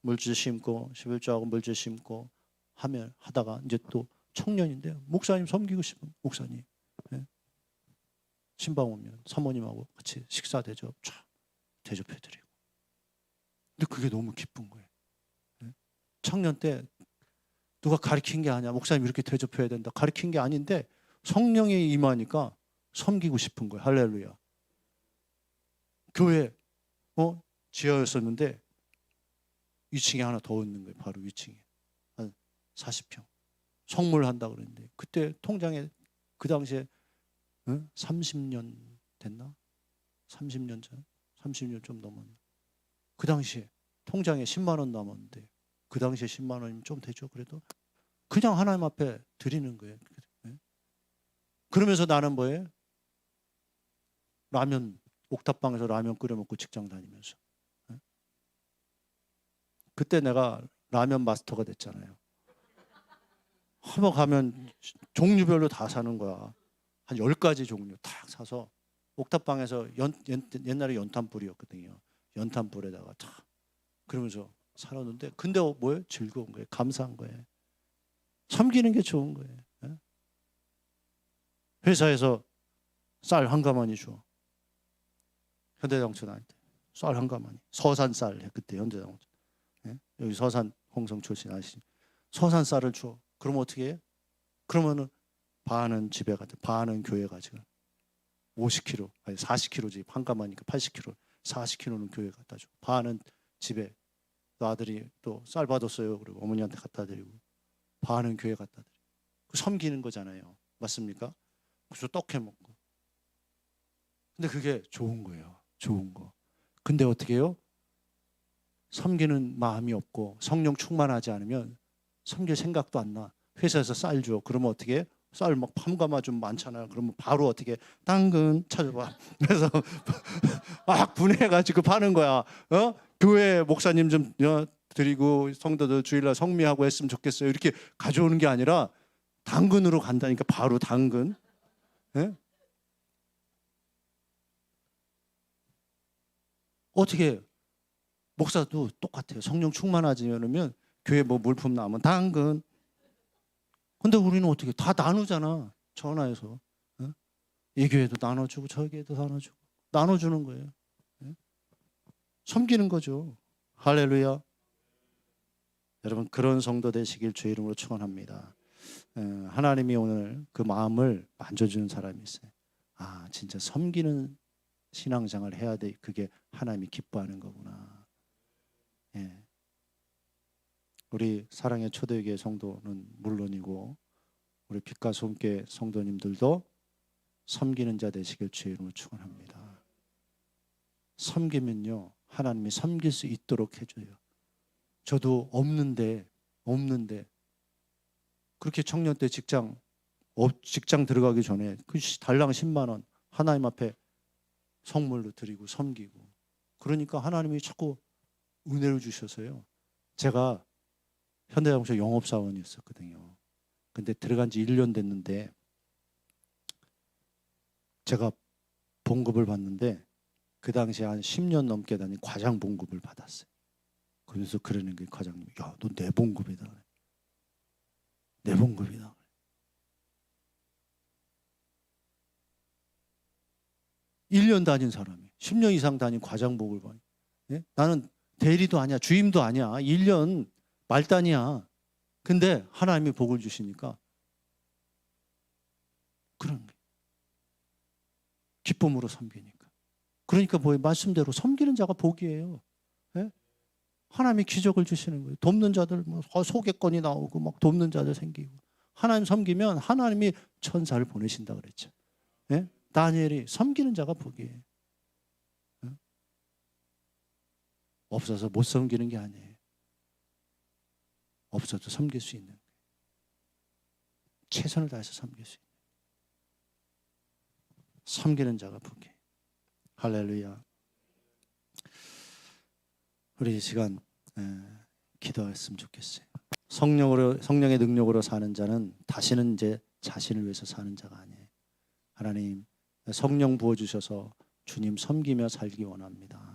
물질 심고 11조하고 물질 심고 하다가 이제 또 청년인데 목사님 섬기고 싶은 목사님, 예? 신방 오면 사모님하고 같이 식사 대접 쫙 대접해드리고. 근데 그게 너무 기쁜 거예요. 예? 청년 때 누가 가르친 게 아니야. 목사님 이렇게 대접해야 된다. 가르친 게 아닌데 성령이 임하니까 섬기고 싶은 거예요. 할렐루야. 교회 지하였었는데 2층에 하나 더 있는 거예요. 바로 2층에 한 40평 성물한다 그랬는데, 그때 통장에 그 당시에 30년 됐나? 30년 전? 30년 좀 넘었나? 그 당시에 통장에 10만 원 남았는데, 그 당시에 10만 원이면 좀 되죠. 그래도 그냥 하나님 앞에 드리는 거예요. 그러면서 나는 뭐예요? 라면, 옥탑방에서 라면 끓여 먹고 직장 다니면서. 그때 내가 라면 마스터가 됐잖아요. 한번 가면 종류별로 다 사는 거야. 한 10가지 종류 딱 사서 옥탑방에서 옛날에 연탄불이었거든요. 연탄불에다가 탁 그러면서 살았는데, 근데 뭐예요? 즐거운 거예요. 감사한 거예요. 섬기는 게 좋은 거예요. 회사에서 쌀 한 가마니 줘. 현대자동차 다닐 때 쌀 한 가마니. 서산 쌀 그때 현대자동차. 예? 여기 서산 홍성 출신 아시죠? 서산 쌀을 줘. 그러면 어떻게 해? 그러면은 반은 집에 가져, 반은 교회 가져. 50kg, 아니 40kg지. 한가마니까 80kg, 40kg는 교회 갖다 줘. 반은 집에. 또 아들이 또 쌀 받았어요. 그리고 어머니한테 갖다 드리고, 반은 교회 갖다 드리고. 섬기는 거잖아요. 맞습니까? 그래서 떡해 먹고. 근데 그게 좋은 거예요. 좋은 거. 근데 어떻게 해요? 섬기는 마음이 없고 성령 충만하지 않으면 섬길 생각도 안 나. 회사에서 쌀 줘. 그러면 어떻게 해? 쌀 막 판가마 좀 많잖아요. 그러면 바로 어떻게 해? 당근 찾아봐. 그래서 막 분해가지고 파는 거야. 교회 목사님 좀 드리고 성도들 주일날 성미하고 했으면 좋겠어요. 이렇게 가져오는 게 아니라 당근으로 간다니까. 바로 당근. 예? 어떻게 해요? 목사도 똑같아요. 성령 충만하지 않으면 교회 뭐 물품 나오면 당근. 근데 우리는 어떻게 다 나누잖아. 전화해서. 이 교회도 나눠주고 저 교회도 나눠주고 나눠주는 거예요. 섬기는 거죠. 할렐루야. 여러분 그런 성도 되시길 주의 이름으로 축원합니다. 하나님이 오늘 그 마음을 만져주는 사람이 있어요. 아 진짜 섬기는 신앙생활 해야 돼. 그게 하나님이 기뻐하는 거구나. 예. 우리 사랑의 초대교회 성도는 물론이고 우리 빛과 소금교회 성도님들도 섬기는 자 되시길 주의 이름으로 축원합니다. 섬기면요 하나님이 섬길 수 있도록 해줘요. 저도 없는데 그렇게 청년 때 직장 들어가기 전에 그 달랑 10만 원 하나님 앞에 성물로 드리고 섬기고, 그러니까 하나님이 자꾸 은혜를 주셔서요. 제가 현대자동차 영업사원이었었거든요. 근데 들어간 지 1년 됐는데 제가 봉급을 받는데 그 당시에 한 10년 넘게 다닌 과장 봉급을 받았어요. 그래서 그러는 게 과장님, 야, 너 내 봉급이다. 내 봉급이다. 1년 다닌 사람이 10년 이상 다닌 과장 봉급을 받아. 예? 나는 대리도 아니야, 주임도 아니야. 1년 말단이야. 근데 하나님이 복을 주시니까 그런 게 기쁨으로 섬기니까. 그러니까 뭐 말씀대로 섬기는 자가 복이에요. 예? 하나님이 기적을 주시는 거예요. 돕는 자들 뭐 소개권이 나오고 막 돕는 자들 생기고. 하나님 섬기면 하나님이 천사를 보내신다 그랬죠. 예? 다니엘이 섬기는 자가 복이에요. 예? 없어서 못 섬기는 게 아니에요. 없어도 섬길 수 있는 거예요. 최선을 다해서 섬길 수 있는 거예요. 섬기는 자가 복이에요. 할렐루야. 우리 이 시간 기도했으면 좋겠어요. 성령의 능력으로 사는 자는 다시는 이제 자신을 위해서 사는 자가 아니에요. 하나님 성령 부어주셔서 주님 섬기며 살기 원합니다.